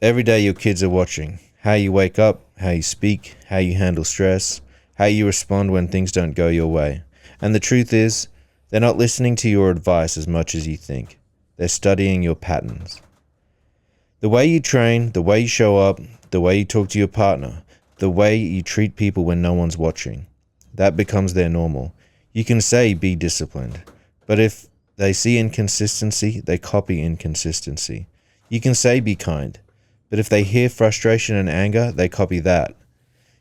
Every day your kids are watching how you wake up, how you speak, how you handle stress, how you respond when things don't go your way. And the truth is, they're not listening to your advice as much as you think. They're studying your patterns. The way you train, the way you show up, the way you talk to your partner, the way you treat people when no one's watching, that becomes their normal. You can say be disciplined, but if they see inconsistency, they copy inconsistency. You can say be kind, but if they hear frustration and anger, they copy that.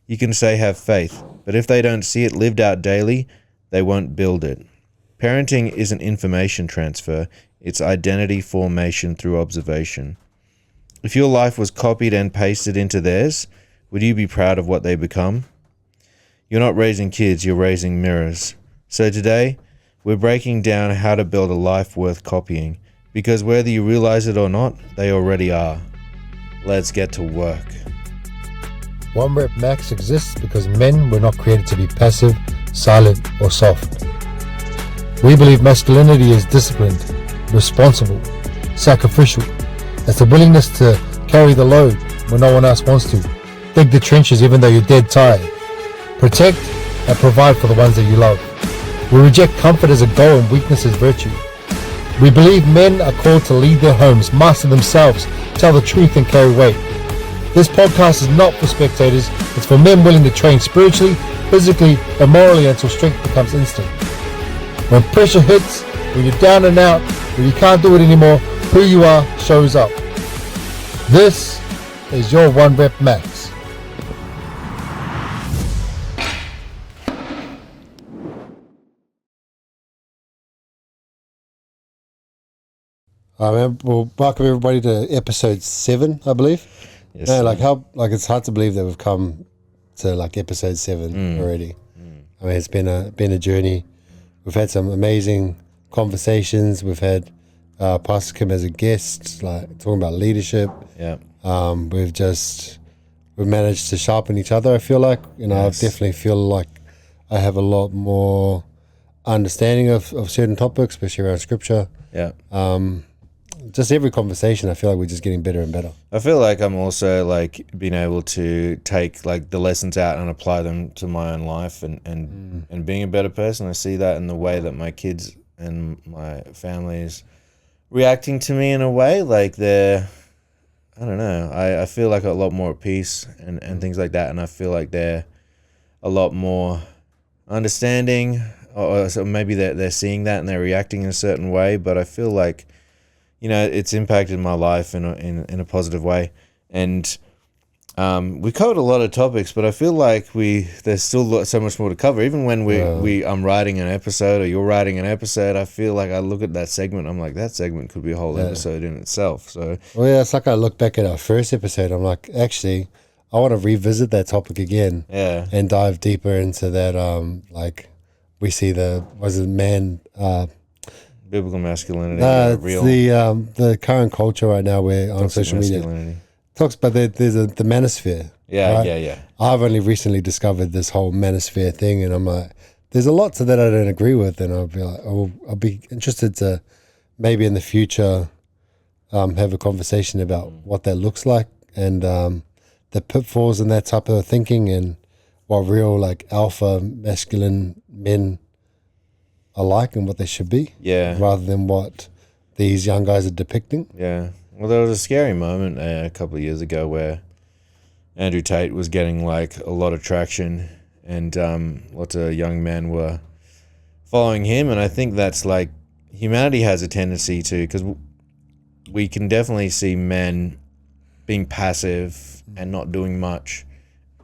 You can say have faith, but if they don't see it lived out daily, they won't build it. Parenting isn't information transfer, it's identity formation through observation. If your life was copied and pasted into theirs, would you be proud of what they become? You're not raising kids, you're raising mirrors. So today, we're breaking down how to build a life worth copying, because whether you realize it or not, they already are. Let's get to work. One Rep Max exists because men were not created to be passive, silent, or soft. We believe masculinity is disciplined, responsible, sacrificial. It's the willingness to carry the load when no one else wants to. Dig the trenches even though you're dead tired. Protect and provide for the ones that you love. We reject comfort as a goal and weakness as virtue. We believe men are called to lead their homes, master themselves, tell the truth and carry weight. This podcast is not for spectators, it's for men willing to train spiritually, physically, and morally until strength becomes instinct. When pressure hits, when you're down and out, when you can't do it anymore, who you are shows up. This is your One Rep Max. Well, welcome everybody to episode 7, I believe. Yes, It's hard to believe that we've come to episode 7 already. I mean, it's been a journey. We've had some amazing conversations. We've had Pastor Kim as a guest, talking about leadership. Yeah. We've managed to sharpen each other. I feel like, Yes. I definitely feel like I have a lot more understanding of certain topics, especially around scripture. Yeah. Just every conversation, I feel like we're just getting better and better. I feel like I'm also being able to take the lessons out and apply them to my own life and being a better person. I see that in the way that my kids and my family is reacting to me in a way they're, I don't know, I feel like a lot more at peace and things like that, and I feel like they're a lot more understanding, or so maybe they're seeing that and they're reacting in a certain way, but I feel like it's impacted my life in a positive way. And we covered a lot of topics, but I feel like there's still so much more to cover. Even when I'm writing an episode or you're writing an episode, I feel like I look at that segment, I'm like, that segment could be a whole episode in itself. So it's like I look back at our first episode, I'm like, actually, I want to revisit that topic again. Yeah. And dive deeper into that. We see man. Biblical masculinity. It's the current culture right now where on social media talks about there's the manosphere. Yeah, right? yeah. I've only recently discovered this whole manosphere thing, and I'm like, there's a lot to that I don't agree with, and I'll be like, I'll be interested to maybe in the future have a conversation about what that looks like and the pitfalls in that type of thinking and what real alpha masculine men are like and what they should be, rather than what these young guys are depicting. Yeah. Well, there was a scary moment a couple of years ago where Andrew Tate was getting a lot of traction, and lots of young men were following him, and I think that's humanity has a tendency to, because we can definitely see men being passive and not doing much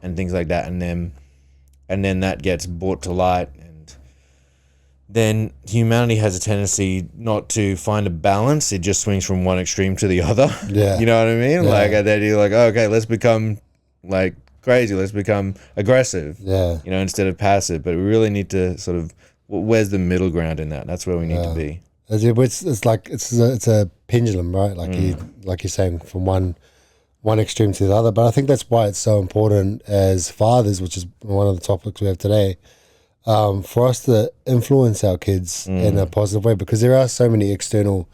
and things like that, and then that gets brought to light. Then humanity has a tendency not to find a balance. It just swings from one extreme to the other. Yeah. You know what I mean? Yeah. And then you're okay, let's become crazy. Let's become aggressive. Yeah. Instead of passive. But we really need to sort of, where's the middle ground in that? That's where we need to be. It's a pendulum, right? You're saying, from one extreme to the other. But I think that's why it's so important as fathers, which is one of the topics we have today, for us to influence our kids in a positive way, because there are so many external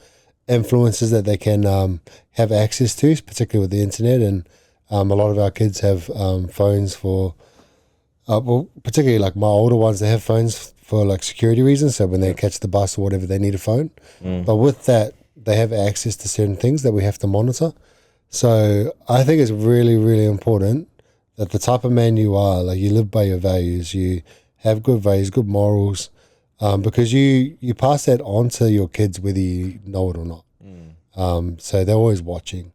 influences that they can have access to, particularly with the internet. And a lot of our kids have phones for, well, particularly like my older ones, they have phones for like security reasons. So when they catch the bus or whatever, they need a phone. But with that, they have access to certain things that we have to monitor. So I think it's really, really important that the type of man you are, like you live by your values, you have good values, good morals, because you pass that on to your kids whether you know it or not. So they're always watching.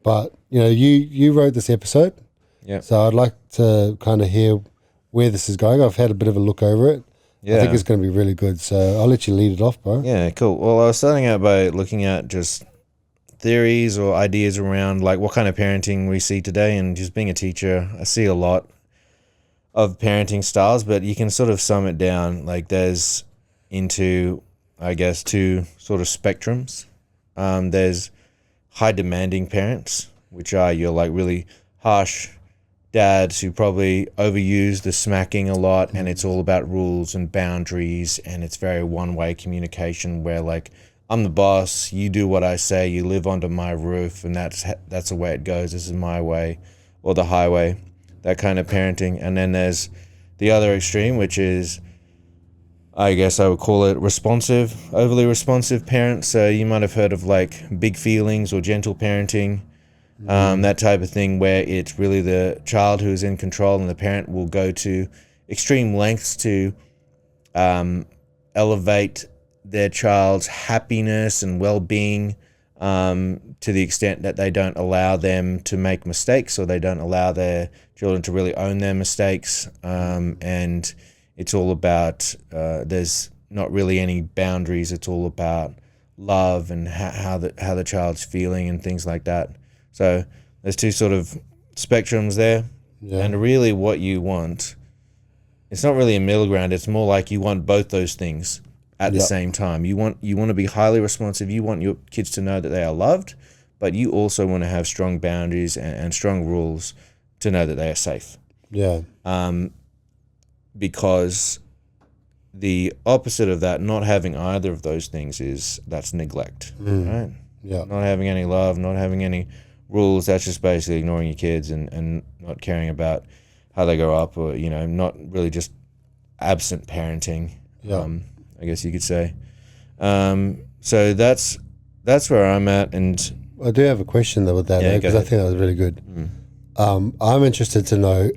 But, you know, you wrote this episode. Yeah. So I'd like to kind of hear where this is going. I've had a bit of a look over it. Yeah. I think it's going to be really good. So I'll let you lead it off, bro. Yeah, cool. Well, I was starting out by looking at just theories or ideas around like what kind of parenting we see today. And just being a teacher, I see a lot of parenting styles, but you can sort of sum it down. Like there's into, I guess, two sort of spectrums. There's high demanding parents, which are your like really harsh dads who probably overuse the smacking a lot, and it's all about rules and boundaries, and it's very one-way communication where like I'm the boss, you do what I say, you live under my roof, and that's the way it goes. This is my way or the highway, that kind of parenting. And then there's the other extreme, which is, I guess I would call it responsive, overly responsive parents. So you might have heard of like big feelings or gentle parenting. That type of thing where it's really the child who is in control, and the parent will go to extreme lengths to elevate their child's happiness and well-being to the extent that they don't allow them to make mistakes, or they don't allow their children to really own their mistakes. And it's all about, there's not really any boundaries. It's all about love and how the child's feeling and things like that. So there's two sort of spectrums there. Yeah. And really what you want, it's not really a middle ground. It's more like you want both those things at the same time. You want to be highly responsive. You want your kids to know that they are loved, but you also want to have strong boundaries and strong rules to know that they are safe. Yeah. Because the opposite of that, not having either of those things, that's neglect, right? Yeah. Not having any love, not having any rules, that's just basically ignoring your kids and not caring about how they grow up, or, you know, not really, just absent parenting, I guess you could say. So that's where I'm at. And I do have a question though with that, because I think that was really good. I'm interested to know,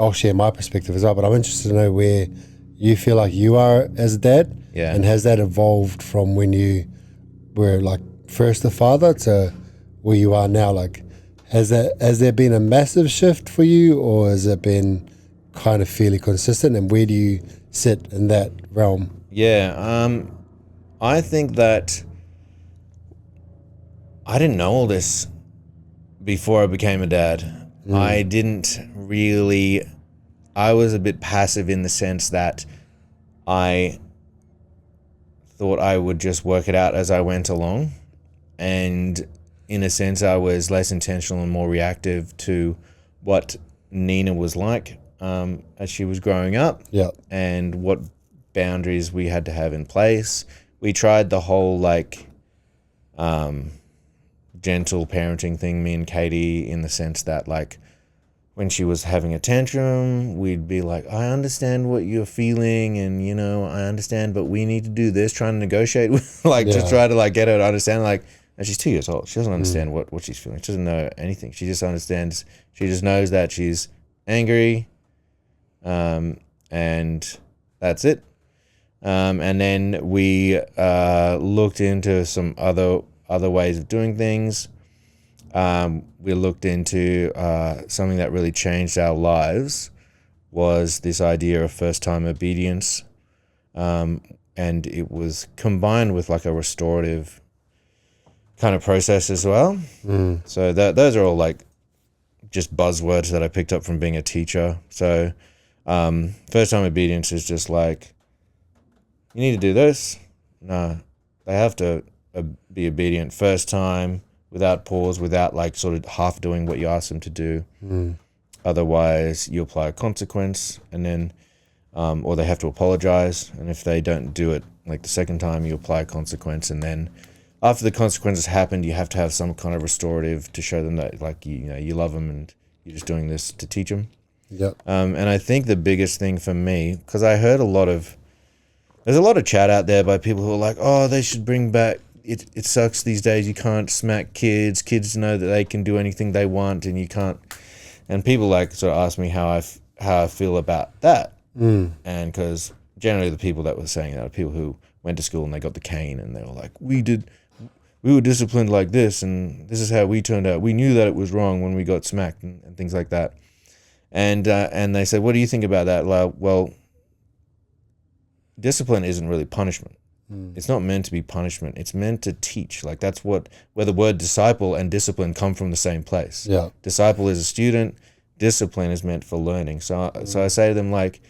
I'll share my perspective as well, but I'm interested to know where you feel like you are as a dad, and has that evolved from when you were like first a father to where you are now? Like, has there been a massive shift for you, or has it been kind of fairly consistent, and where do you sit in that realm? I think that I didn't know all this before I became a dad. I didn't really, I was a bit passive in the sense that I thought I would just work it out as I went along, and in a sense I was less intentional and more reactive to what Nina was like as she was growing up, and what boundaries we had to have in place. We tried the whole like gentle parenting thing, me and Katie, in the sense that like when she was having a tantrum, we'd be like, I understand what you're feeling, and, you know, I understand, but we need to do this, trying to negotiate with, like, just try to, like, get her to understand, like, and she's 2 years old. She doesn't understand what she's feeling. She doesn't know anything. She just understands, she just knows that she's angry, and that's it. And then we looked into some other ways of doing things. We looked into something that really changed our lives, was this idea of first-time obedience, and it was combined with like a restorative kind of process as well. So those are all like just buzzwords that I picked up from being a teacher. So first-time obedience is just like, you need to do this. No, they have to be obedient first time, without pause, without like sort of half doing what you ask them to do. Otherwise, you apply a consequence, and then, or they have to apologize. And if they don't do it like the second time, you apply a consequence, and then after the consequences happened, you have to have some kind of restorative to show them that, like, you love them and you're just doing this to teach them. Yep. And I think the biggest thing for me, because I heard there's a lot of chat out there by people who are like, oh, they should bring back, it sucks these days, you can't smack kids know that they can do anything they want and you can't, and people like sort of ask me how I feel about that. And because generally the people that were saying that are people who went to school and they got the cane and they were like, we were disciplined like this and this is how we turned out. We knew that it was wrong when we got smacked and things like that. And they said, what do you think about that? Well, discipline isn't really punishment. It's not meant to be punishment. It's meant to teach. Like, that's where the word disciple and discipline come from the same place. Yeah. Disciple is a student. Discipline is meant for learning. So I say to them, like,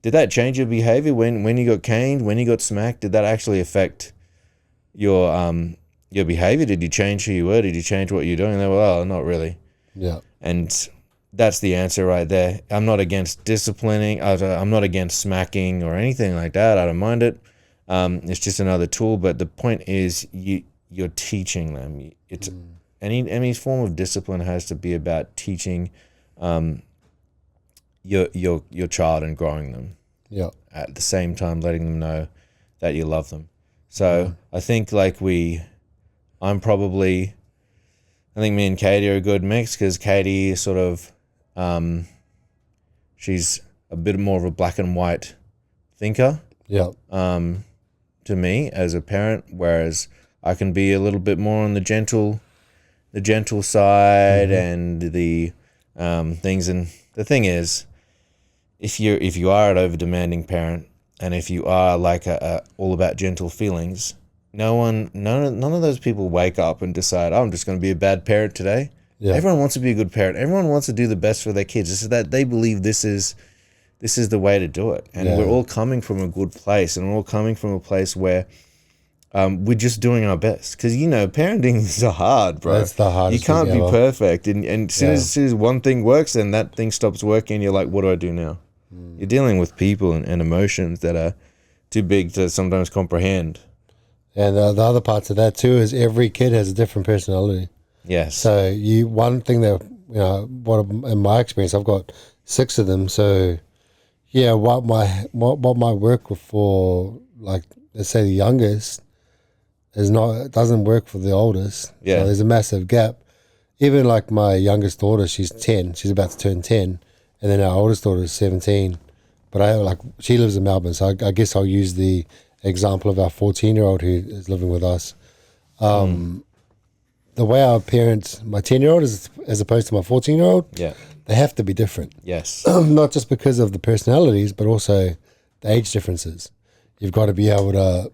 did that change your behavior when you got caned, when you got smacked? Did that actually affect your behavior? Did you change who you were? Did you change what you're doing? And they were, oh, not really. Yeah. And that's the answer right there. I'm not against disciplining. I'm not against smacking or anything like that. I don't mind it. It's just another tool. But the point is, you're teaching them. It's any form of discipline has to be about teaching your child and growing them. Yeah. At the same time, letting them know that you love them. So I think I think me and Katie are a good mix, because Katie is sort of, she's a bit more of a black and white thinker. Yeah. To me as a parent, whereas I can be a little bit more on the gentle side and the things. And the thing is, if you are an over demanding parent, and if you are like all about gentle feelings, none of those people wake up and decide, oh, I'm just going to be a bad parent today. Yeah. Everyone wants to be a good parent. Everyone wants to do the best for their kids. It's that they believe this is the way to do it. And we're all coming from a good place, and we're all coming from a place where we're just doing our best. Because, parenting is hard, bro. That's the hardest. You can't be perfect. And as soon as one thing works, then that thing stops working, you're like, what do I do now? You're dealing with people and emotions that are too big to sometimes comprehend. And the other part to that too is every kid has a different personality. Yes. So one thing that, what in my experience, I've got 6 of them. So yeah, what might work for, like, let's say the youngest it doesn't work for the oldest. Yeah. So there's a massive gap. Even like my youngest daughter, she's 10. She's about to turn 10. And then our oldest daughter is 17. But she lives in Melbourne. So I guess I'll use the example of our 14-year-old who is living with us. The way I parent my 10-year-old is, as opposed to my 14-year-old, they have to be different. Yes. Not just because of the personalities, but also the age differences. You've got to be able to,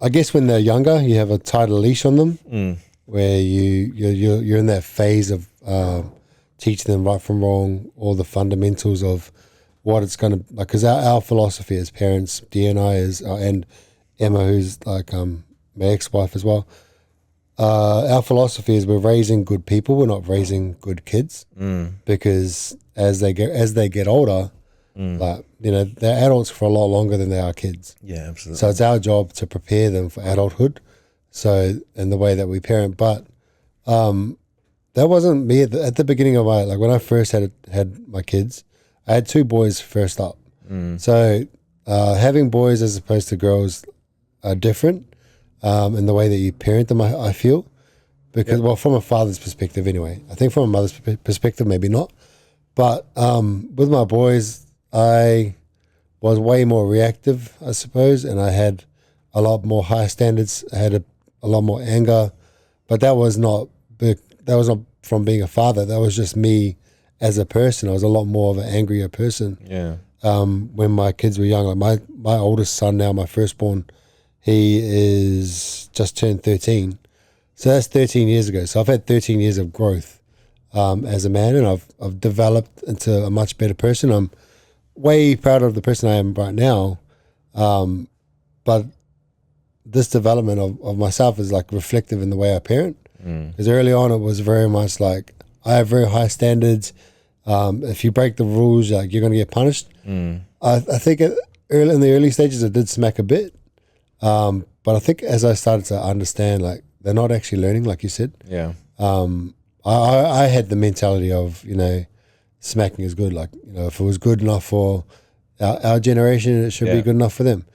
I guess when they're younger, you have a tighter leash on them, where you're in that phase of teaching them right from wrong, all the fundamentals of what it's going to, like, because our philosophy as parents, Dee and I, and Emma, who's like my ex-wife as well, our philosophy is we're raising good people, we're not raising good kids, because as they get older, like, they're adults for a lot longer than they are kids. Yeah, absolutely. So it's our job to prepare them for adulthood. So in the way that we parent, but that wasn't me at the beginning of when I first had my kids. I had 2 boys first up. So having boys as opposed to girls are different in the way that you parent them, I feel. Because, well, from a father's perspective anyway. I think from a mother's perspective, maybe not. But with my boys, I was way more reactive, I suppose, and I had a lot more high standards. I had a lot more anger. But that was not from being a father. That was just me as a person. I was a lot more of an angrier person. Yeah. When my kids were young, like my oldest son now, my firstborn, he is just turned 13. So that's 13 years ago. So I've had 13 years of growth as a man, and I've developed into a much better person. I'm way prouder of the person I am right now. But this development of myself is like reflective in the way I parent. Because early on it was very much like, I have very high standards. If you break the rules, like, you're going to get punished. I think in the early stages I did smack a bit. But I think as I started to understand, like, they're not actually learning, like you said. Yeah. I had the mentality of, smacking is good. Like, if it was good enough for our generation, it should be good enough for them.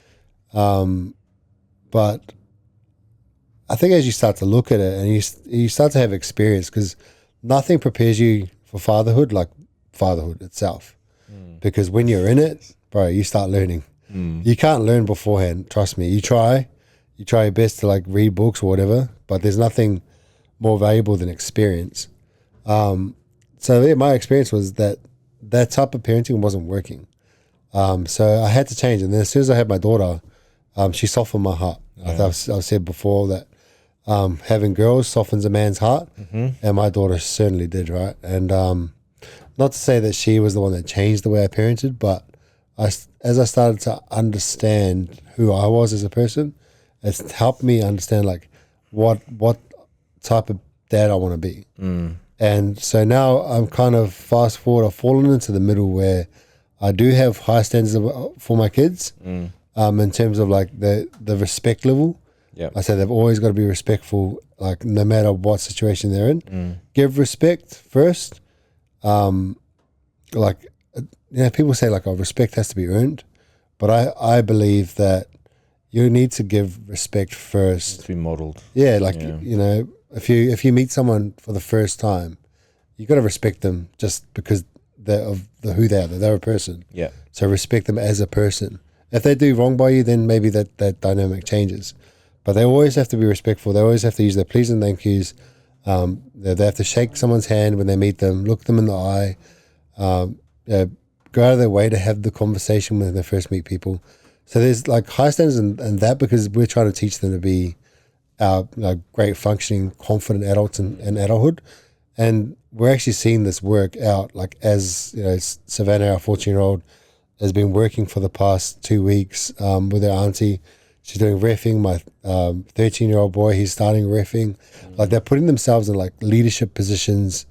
But I think as you start to look at it and you start to have experience, because nothing prepares you for fatherhood like fatherhood itself. Because when you're in it, bro, you start learning. You can't learn beforehand. Trust me. You try your best to like read books or whatever, but there's nothing more valuable than experience. So yeah, my experience was that type of parenting wasn't working. So I had to change. And then as soon as I had my daughter, she softened my heart. Yeah. I've said before that having girls softens a man's heart, and my daughter certainly did, right? And not to say that she was the one that changed the way I parented, but as I started to understand who I was as a person, it's helped me understand like what type of dad I want to be. And so now I'm kind of fast forward, I've fallen into the middle where I do have high standards for my kids in terms of like the respect level. Yeah, I say they've always got to be respectful, like no matter what situation they're in. Give respect first. Like, people say like, respect has to be earned, but I believe that you need to give respect first. To be modeled. Yeah, like if you meet someone for the first time, you got to respect them just because of who they are. They're a person. Yeah. So respect them as a person. If they do wrong by you, then maybe that dynamic changes. But they always have to be respectful. They always have to use their please and thank yous. They have to shake someone's hand when they meet them, look them in the eye, go out of their way to have the conversation when they first meet people. So there's like high standards in that, because we're trying to teach them to be great functioning, confident adults in adulthood. And we're actually seeing this work out, like as Savannah, our 14-year-old, has been working for the past 2 weeks with her auntie. She's doing reffing. My 13-year-old boy, he's starting reffing. Like they're putting themselves in like leadership positions.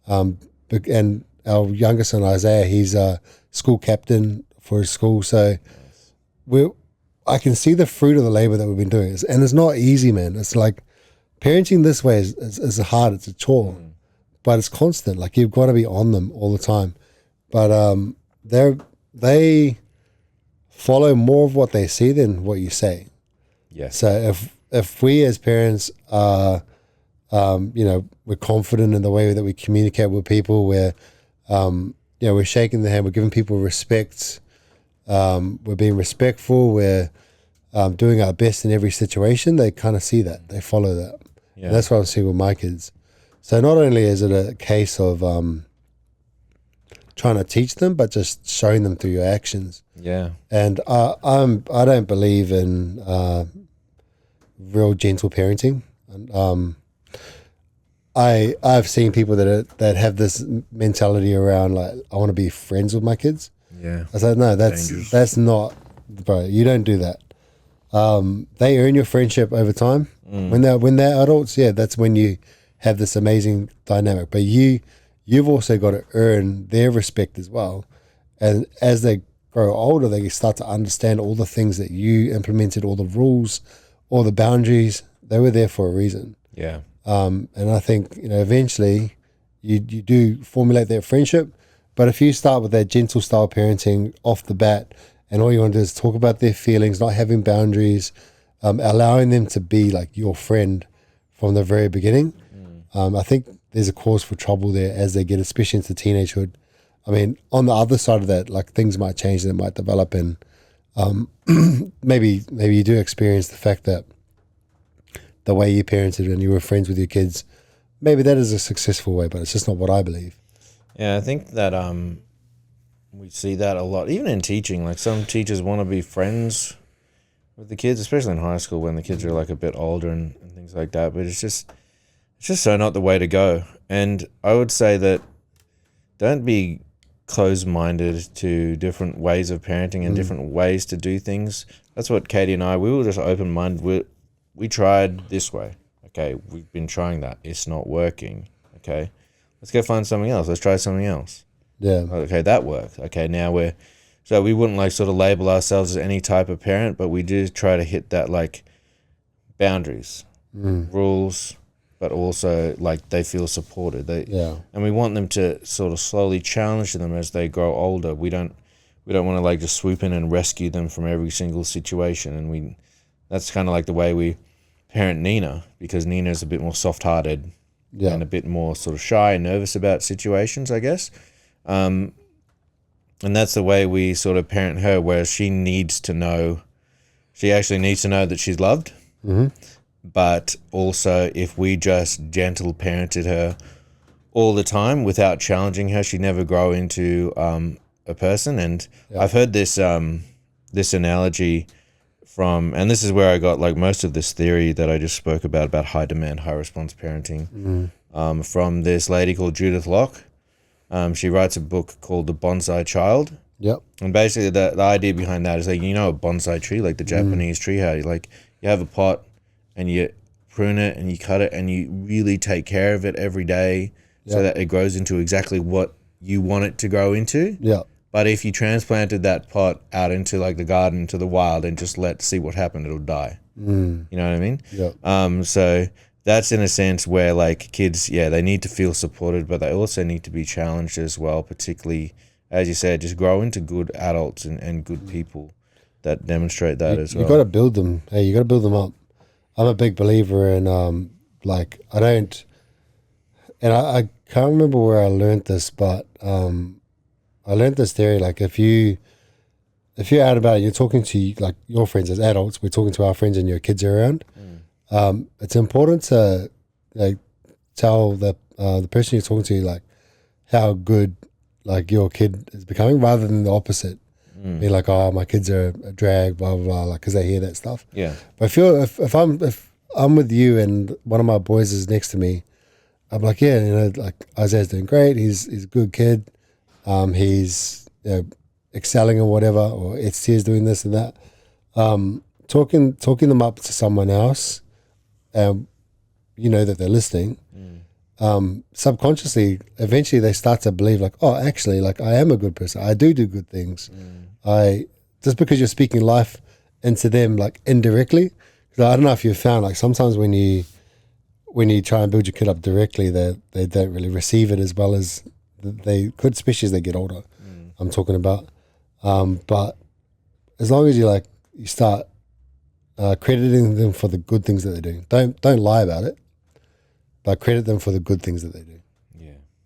And our younger son, Isaiah, he's a school captain for his school. So I can see the fruit of the labor that we've been doing. And it's not easy, man. It's like parenting this way is hard. It's a chore, but it's constant. Like you've got to be on them all the time. But they follow more of what they see than what you say. Yeah. So if we as parents are, we're confident in the way that we communicate with people, we're shaking the hand, we're giving people respect, we're being respectful, we're doing our best in every situation, they kind of see that, they follow that. Yeah. And that's what I see with my kids. So not only is it a case of trying to teach them, but just showing them through your actions. Yeah. And I don't believe in real gentle parenting. I've seen people that have this mentality around like, I want to be friends with my kids. Yeah. I said, no, that's not, bro, you don't do that. They earn your friendship over time. When they're adults, yeah, that's when you have this amazing dynamic. But you've also got to earn their respect as well. And as they grow older, they start to understand all the things that you implemented, all the rules, all the boundaries. They were there for a reason. Yeah. And I think, eventually you do formulate that friendship. But if you start with that gentle style parenting off the bat, and all you want to do is talk about their feelings, not having boundaries, allowing them to be like your friend from the very beginning, I think there's a cause for trouble there as they get, especially into teenagehood. I mean, on the other side of that, like things might change and it might develop, and maybe you do experience the fact that the way you parented and you were friends with your kids, maybe that is a successful way, but it's just not what I believe. Yeah, I think that we see that a lot, even in teaching. Like some teachers want to be friends with the kids, especially in high school when the kids are like a bit older and things like that. But it's just so not the way to go. And I would say that don't be closed-minded to different ways of parenting and different ways to do things. That's what Katie and we were just open-minded. We tried this way. Okay, we've been trying that. It's not working. Okay, let's go find something else. Let's try something else. Yeah. Okay, that worked. Okay, now we're So we wouldn't like sort of label ourselves as any type of parent, but we do try to hit that like boundaries, rules, but also like they feel supported. And we want them to sort of slowly challenge them as they grow older. We don't want to like just swoop in and rescue them from every single situation. And that's kind of like the way we parent Nina, because Nina's a bit more soft-hearted and a bit more sort of shy and nervous about situations, I guess. And that's the way we sort of parent her, whereas she actually needs to know that she's loved. But also, if we just gentle parented her all the time without challenging her, she'd never grow into a person. And I've heard this analogy from, and this is where I got like most of this theory that I just spoke about high demand, high response parenting, from this lady called Judith Locke. She writes a book called The Bonsai Child. And basically the idea behind that is like, you know, a bonsai tree, like the Japanese tree, how you have a pot and you prune it and you cut it and you really take care of it every day so that it grows into exactly what you want it to grow into. But if you transplanted that pot out into like the garden, to the wild, and just see what happened, it'll die. You know what I mean? So that's in a sense where like kids, they need to feel supported, but they also need to be challenged as well, particularly, as you said, just grow into good adults and good people that demonstrate that as well. You got to build them. Hey, you got to build them up. I'm a big believer in I can't remember where I learned this, but I learned this theory, like if you're out about it, you're talking to like your friends as adults, we're talking to our friends and your kids are around. It's important to like tell the person you're talking to like how good like your kid is becoming, rather than the opposite. Be like, oh, my kids are a drag, blah blah blah, like because they hear that stuff. But I feel if I'm with you and one of my boys is next to me, I'm like, you know, like Isaiah's doing great. He's a good kid. He's excelling or whatever, or Etienne's doing this and that. Talking them up to someone else, you know that they're listening. Subconsciously, eventually they start to believe like, oh, actually, like I am a good person. I do good things. Just because you're speaking life into them like indirectly. Because I don't know if you've found like sometimes when you try and build your kid up directly, they don't really receive it as well as they could, especially as they get older. I'm talking about. But as long as you start crediting them for the good things that they're doing, don't lie about it, but credit them for the good things that they do.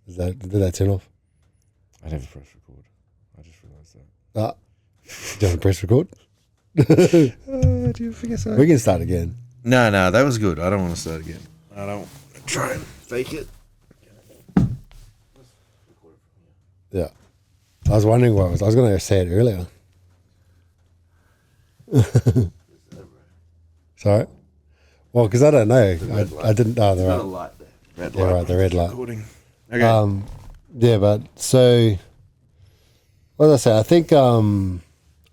Did that turn off? I never pressed record. I just realised that. Do you want to press record? Do you forget something? We can start again. No, that was good. I don't want to start again. I don't try and fake it. Yeah. I was wondering what I was going to say it earlier. Sorry? Well, because I don't know. I didn't know. There's a light there. Red light. Yeah, right, the red light. Recording. Okay. Yeah, but so, what did I say? I think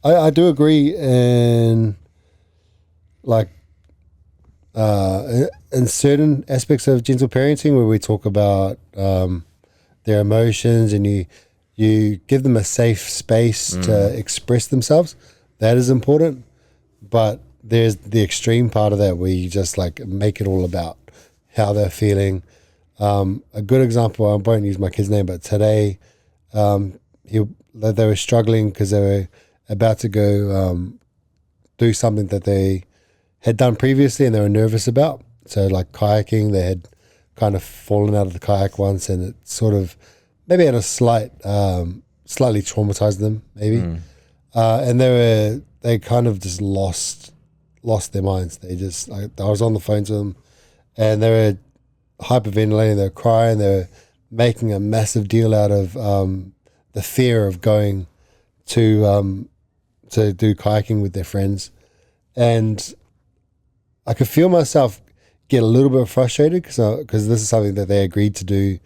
I do agree in in certain aspects of gentle parenting where we talk about their emotions and you give them a safe space to express themselves. That is important. But there's the extreme part of that where you just make it all about how they're feeling. A good example, I won't use my kid's name, but today they were struggling because they were about to go do something that they had done previously and they were nervous about. So like kayaking, they had kind of fallen out of the kayak once and it sort of maybe had a slightly traumatized them maybe. And they kind of just lost their minds. They just, I was on the phone to them and they were hyperventilating, they were crying, they were making a massive deal out of the fear of going to do kayaking with their friends. And I could feel myself get a little bit frustrated because this is something that they agreed to do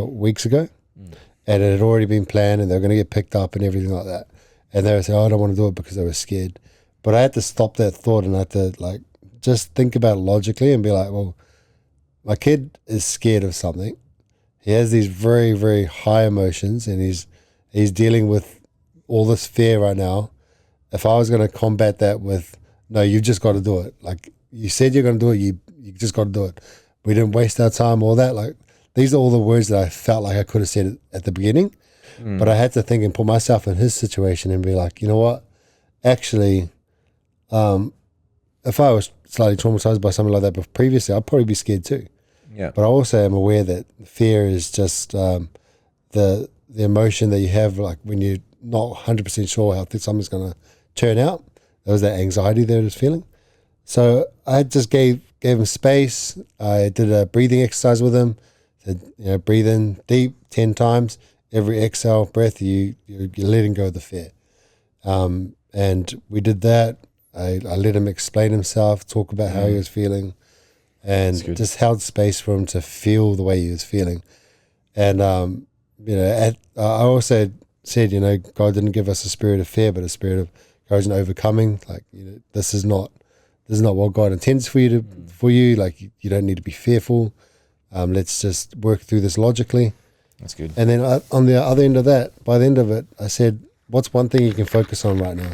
weeks ago, and it had already been planned, and they were going to get picked up and everything like that. And they were saying, "Oh, I don't want to do it," because they were scared. But I had to stop that thought, and I had to just think about it logically and be like, "Well, my kid is scared of something. He has these very, very high emotions, and he's dealing with all this fear right now, if I was going to combat that with, no, you've just got to do it. Like you said you're going to do it, you just got to do it. We didn't waste our time, all that. Like these are all the words that I felt like I could have said at the beginning. But I had to think and put myself in his situation and be like, you know what? Actually, if I was slightly traumatized by something like that previously, I'd probably be scared too. Yeah. But I also am aware that fear is just the emotion that you have, like when you're not 100% sure how something's going to turn out. There was that anxiety that I was feeling. So I just gave him space. I did a breathing exercise with him. Said, breathe in deep 10 times. Every exhale breath, you're letting go of the fear. And we did that. I let him explain himself, talk about how he was feeling, and just held space for him to feel the way he was feeling. And, I also said, God didn't give us a spirit of fear, but a spirit of courage and overcoming. Like, this is not what God intends for you. Like, you don't need to be fearful. Let's just work through this logically. That's good. And then on the other end of that, by the end of it, I said, what's one thing you can focus on right now?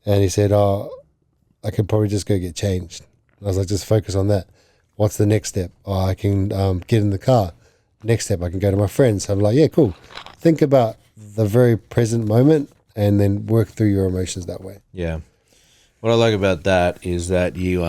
And he said, I could probably just go get changed. I was like, just focus on that. What's the next step? I can get in the car. Next step, I can go to my friends. I'm like, yeah, cool. Think about the very present moment and then work through your emotions that way. Yeah. What I like about that is that you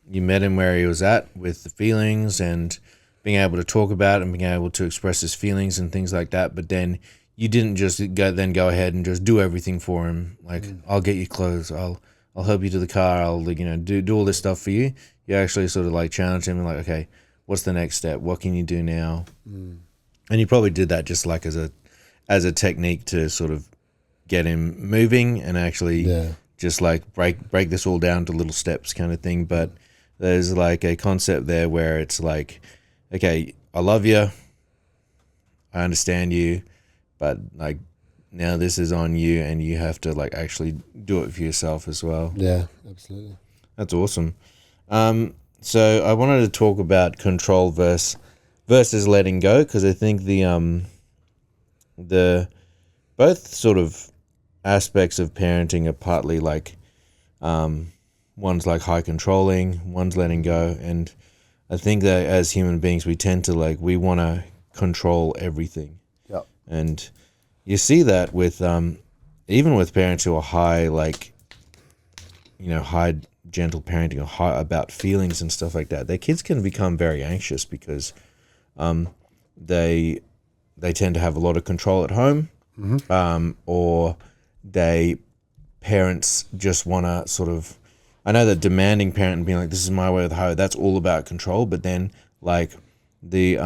met him where he was at with the feelings and being able to talk about it and being able to express his feelings and things like that. But then you didn't just go ahead and just do everything for him. Like, I'll get you clothes. I'll help you to the car. I'll do all this stuff for you. You actually sort of like challenge him and like, okay, what's the next step? What can you do now? And you probably did that just like as a technique to sort of get him moving and actually just like break this all down to little steps kind of thing. But there's like a concept there where it's like, okay, I love you, I understand you, but like now this is on you and you have to like actually do it for yourself as well. Yeah, absolutely. That's awesome. So I wanted to talk about control versus letting go, because I think the both sort of aspects of parenting are partly like one's like high controlling, one's letting go, and I think that as human beings we tend to like we want to control everything. Yep. And you see that with even with parents who are high gentle parenting or high about feelings and stuff like that, their kids can become very anxious because they tend to have a lot of control at home, or parents just want to sort of, I know that demanding parent and being like, this is my way or the highway, that's all about control. But then like the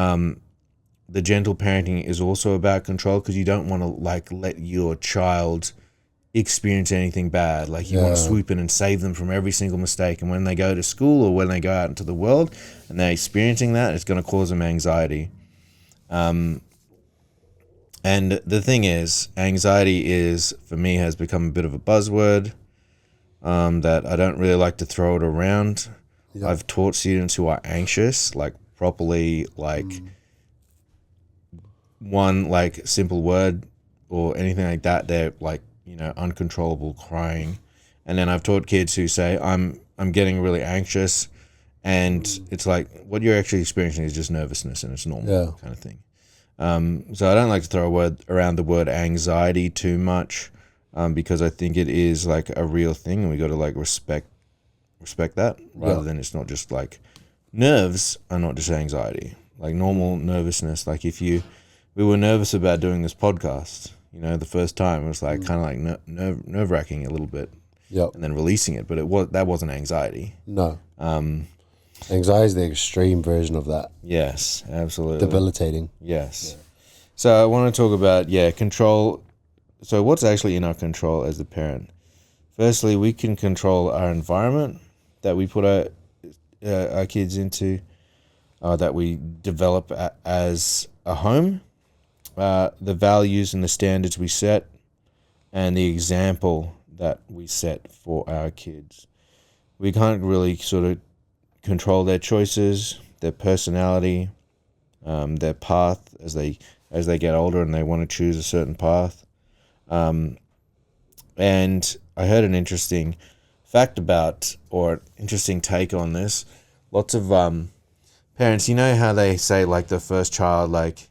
gentle parenting is also about control, because you don't want to like let your child experience anything bad. Like you want to swoop in and save them from every single mistake. And when they go to school or when they go out into the world and they're experiencing that, it's going to cause them anxiety. And the thing is, anxiety is, for me, has become a bit of a buzzword that I don't really like to throw it around. Yep. I've taught students who are anxious, like properly, like one like simple word or anything like that, they're like, uncontrollable crying. And then I've taught kids who say, I'm getting really anxious, and it's like what you're actually experiencing is just nervousness and it's normal kind of thing. So I don't like to throw around the word anxiety too much, because I think it is like a real thing, and we got to like respect that, rather than it's not just like nerves are not just anxiety, like normal nervousness. Like if we were nervous about doing this podcast, the first time it was like kind of like nerve wracking a little bit, and then releasing it, but that wasn't anxiety. No. Anxiety is the extreme version of that. Yes, absolutely. Debilitating. Yes. Yeah. So I want to talk about, control. So what's actually in our control as a parent? Firstly, we can control our environment that we put our kids into, that we develop as a home, the values and the standards we set, and the example that we set for our kids. We can't really sort of control their choices, their personality, their path as they get older and they want to choose a certain path. And I heard an interesting fact about, or interesting take on this. Lots of parents, you know how they say like the first child, like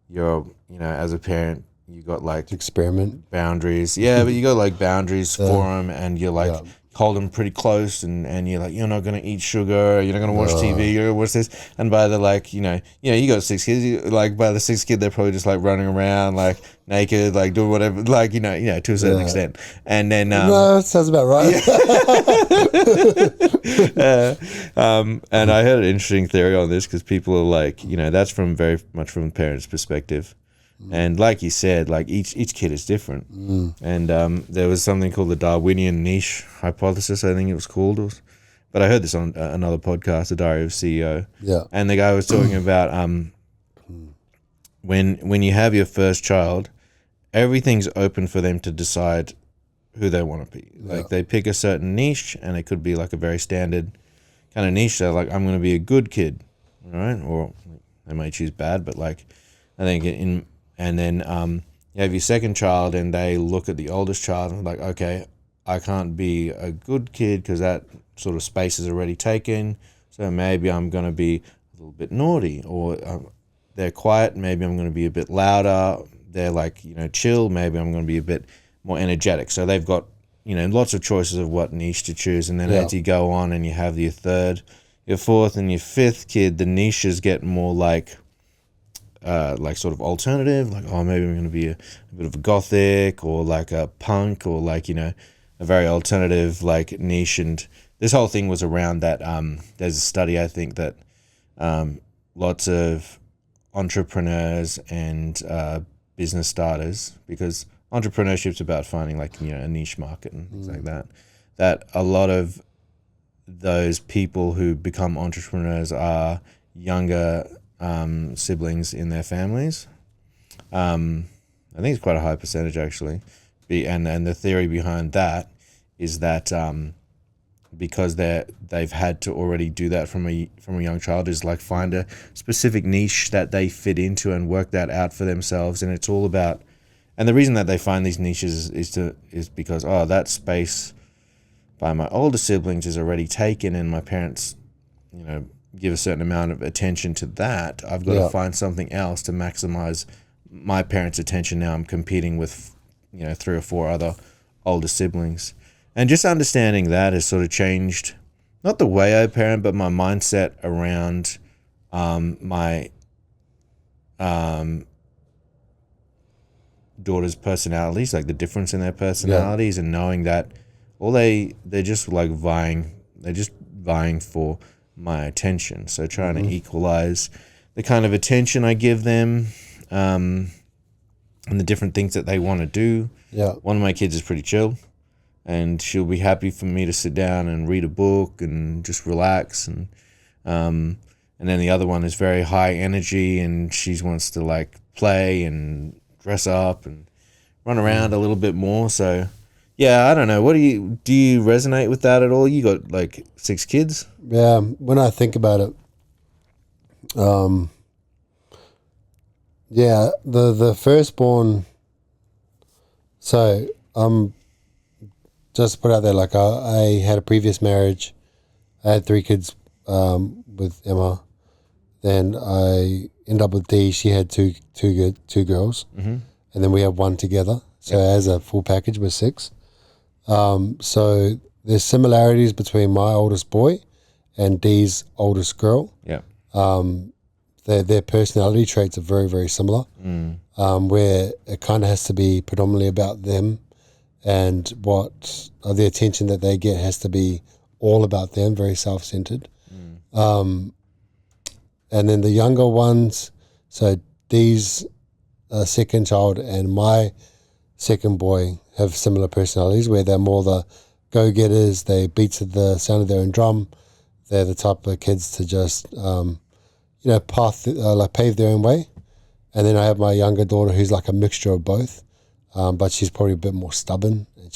you're, as a parent, you got like Experiment. boundaries. Yeah, but you got like boundaries for them, and you're like hold them pretty close, and you're like, you're not gonna eat sugar, you're not gonna watch TV, you're gonna watch this. And by the like, you got 6 kids. Like by the 6th kid, they're probably just like running around like naked, like doing whatever, like to a certain extent. And then no, that sounds about right. And I heard an interesting theory on this because people are like, that's from very much from the parents' perspective. And like you said, like each kid is different. And there was something called the Darwinian niche hypothesis, I think it was called. But I heard this on another podcast, The Diary of a CEO. Yeah. And the guy was talking about when you have your first child, everything's open for them to decide who they want to be. Like they pick a certain niche, and it could be like a very standard kind of niche. So like, I'm going to be a good kid, all right? Or they might choose bad, but like I think and then you have your second child, and they look at the oldest child and like, okay, I can't be a good kid because that sort of space is already taken. So maybe I'm going to be a little bit naughty, or they're quiet. Maybe I'm going to be a bit louder. They're like, chill. Maybe I'm going to be a bit more energetic. So they've got, lots of choices of what niche to choose. And then as you go on and you have your third, your fourth, and your fifth kid, the niches get more like sort of alternative, like, oh, maybe I'm going to be a bit of a gothic, or like a punk, or like, a very alternative like niche. And this whole thing was around that. There's a study, I think, that lots of entrepreneurs and business starters, because entrepreneurship's about finding like, a niche market and things like that, that a lot of those people who become entrepreneurs are younger siblings in their families. I think it's quite a high percentage actually. And the theory behind that is that because they've had to already do that from a young child, is like find a specific niche that they fit into and work that out for themselves. And it's all about, and the reason that they find these niches is because, oh, that space by my older siblings is already taken, and my parents, give a certain amount of attention to that. I've got to find something else to maximize my parents' attention. Now I'm competing with, 3 or 4 other older siblings. And just understanding that has sort of changed, not the way I parent, but my mindset around my daughters' personalities, like the difference in their personalities, and knowing that they're just like vying for my attention. So trying to equalize the kind of attention I give them, and the different things that they want to do. Yeah. One of my kids is pretty chill, and she'll be happy for me to sit down and read a book and just relax. And then the other one is very high energy, and she wants to like play and dress up and run around a little bit more. So yeah, I don't know. Do you resonate with that at all? You got like 6 kids? Yeah, when I think about it, the firstborn. So just to put out there, like I had a previous marriage. I had 3 kids with Emma. Then I ended up with Dee. She had two girls, and then we have 1 together. So as a full package, we're 6. So there's similarities between my oldest boy and Dee's oldest girl. Yeah. Their personality traits are very, very similar. Where it kind of has to be predominantly about them, and what the attention that they get has to be all about them, very self-centered. And then the younger ones, so Dee's second child and my second boy have similar personalities, where they're more the go-getters. They beat to the sound of their own drum. They're the type of kids to just pave their own way. And then I have my younger daughter, who's like a mixture of both, but she's probably a bit more stubborn, and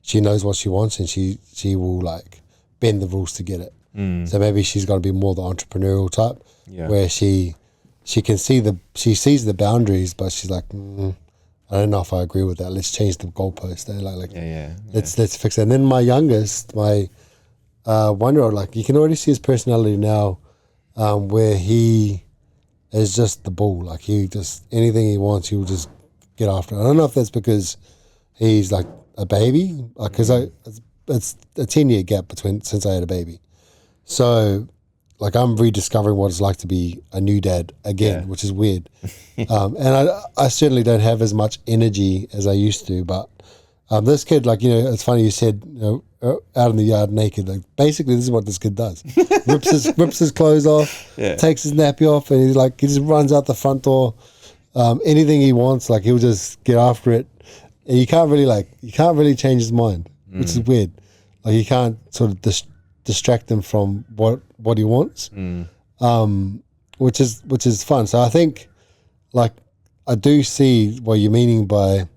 she knows what she wants, and she will like bend the rules to get it. So maybe she's going to be more the entrepreneurial type, where she sees the boundaries, but she's like, I I don't know if I agree with that. Let's change the goalpost. Yeah. Let's fix it. And then my youngest, my 1-year-old, like you can already see his personality now, where he is just the bull. Like he just, anything he wants, he'll just get after it. I don't know if that's because he's like a baby, because it's a 10-year gap since I had a baby. So like I'm rediscovering what it's like to be a new dad again, which is weird. And I certainly don't have as much energy as I used to, but this kid, like, it's funny you said, out in the yard naked. Like basically this is what this kid does. rips his clothes off, takes his nappy off, and he just runs out the front door. Anything he wants, like he'll just get after it. And you can't really change his mind, which is weird. Like you can't sort of distract him from what he wants, which is fun. So I think, like, I do see what you're meaning by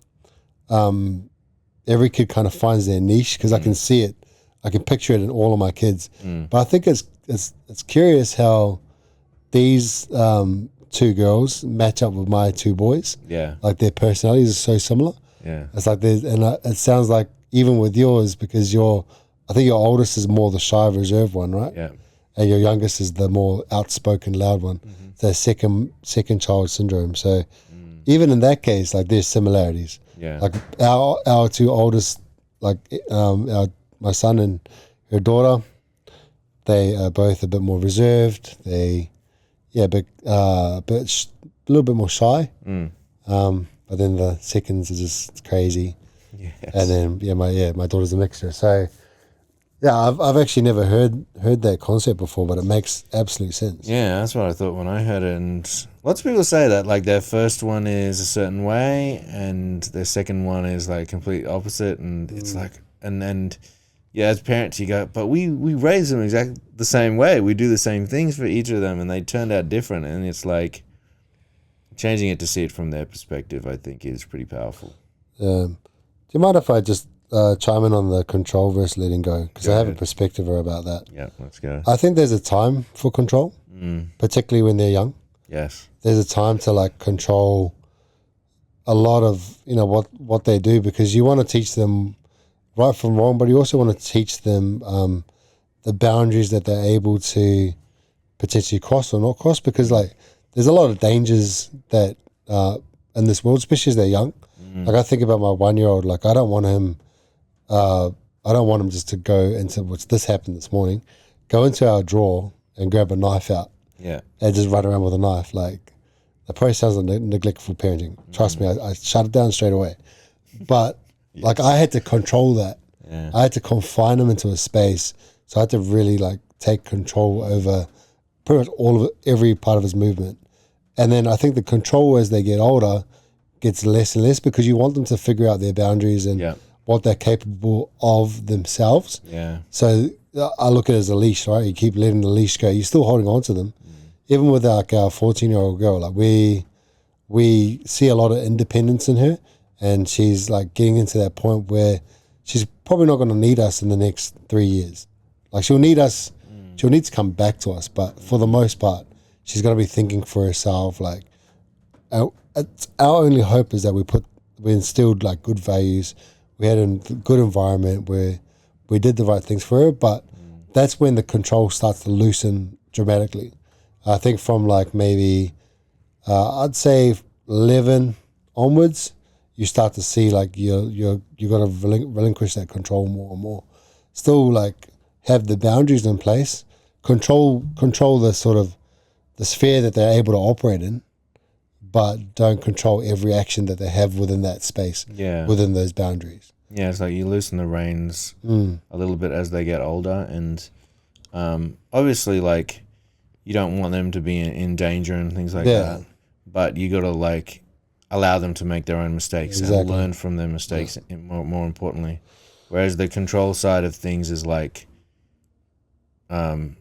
every kid kind of finds their niche, because I can see it, I can picture it in all of my kids. But I think it's curious how these two girls match up with my two boys. Yeah, like their personalities are so similar. Yeah, it's like it sounds like even with yours, because I think your oldest is more the shy, reserved one, right? Yeah. And your youngest is the more outspoken, loud one. So second child syndrome. So even in that case, like there's similarities. Yeah. Like our two oldest, like my son and her daughter, they are both a bit more reserved. They, a little bit more shy. But then the seconds are just crazy. Yes. And then my daughter's a mixture. So yeah, I've actually never heard that concept before, but it makes absolute sense. Yeah, that's what I thought when I heard it. And lots of people say that, like their first one is a certain way and their second one is like complete opposite, and it's like and as parents you go, but we raise them exactly the same way. We do the same things for each of them and they turned out different, and it's like changing it to see it from their perspective, I think, is pretty powerful. Do you mind if I just chime in on the control versus letting go? Because I have a perspective about that. Yeah, let's go. I think there's a time for control, particularly when they're young. Yes. There's a time to like control a lot of, what they do, because you want to teach them right from wrong, but you also want to teach them the boundaries that they're able to potentially cross or not cross, because like there's a lot of dangers that in this world, especially as they're young. Like I think about my 1-year-old, like I don't want him just to go into, this happened this morning, go into our drawer and grab a knife out. Yeah. And just run around with a knife. Like that probably sounds like neglectful parenting. Trust me, I shut it down straight away. But like I had to control that. Yeah. I had to confine him into a space. So I had to really like take control over pretty much every part of his movement. And then I think the control as they get older gets less and less, because you want them to figure out their boundaries and what they're capable of themselves. Yeah. So I look at it as a leash, right? You keep letting the leash go. You're still holding on to them. Even with like our 14-year-old girl, like we see a lot of independence in her, and she's like getting into that point where she's probably not going to need us in the next 3 years. Like she'll need us, she'll need to come back to us, but for the most part, she's going to be thinking for herself. Like our only hope is that we instilled like good values. We had a good environment where we did the right things for her, but that's when the control starts to loosen dramatically. I think from like maybe, I'd say 11 onwards, you start to see like you're going to relinquish that control more and more. Still like have the boundaries in place, control the sort of the sphere that they're able to operate in, but don't control every action that they have within that space, within those boundaries. Yeah, it's like you loosen the reins a little bit as they get older, and obviously like you don't want them to be in danger and things like that, but you got to like allow them to make their own mistakes and learn from their mistakes, more importantly. Whereas the control side of things is like they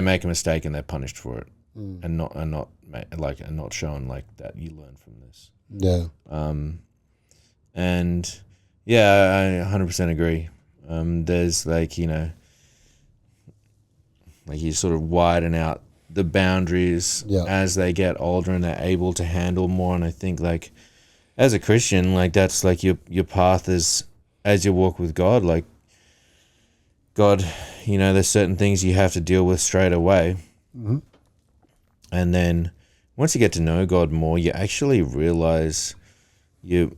make a mistake and they're punished for it, and not shown like that you learn from this. Yeah. And yeah, I 100% agree. There's like, like you sort of widen out the boundaries as they get older and they're able to handle more. And I think like as a Christian, like that's like your path is as you walk with God, like God, there's certain things you have to deal with straight away. Mm-hmm. And then once you get to know God more, you actually realize your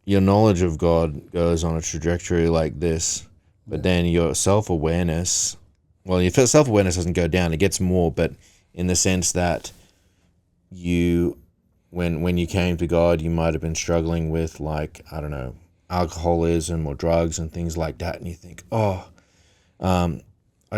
knowledge of God goes on a trajectory like this, but then your self-awareness, well, your self-awareness doesn't go down, it gets more, but in the sense that when you came to God, you might have been struggling with, like, I don't know, alcoholism or drugs and things like that, and you think, I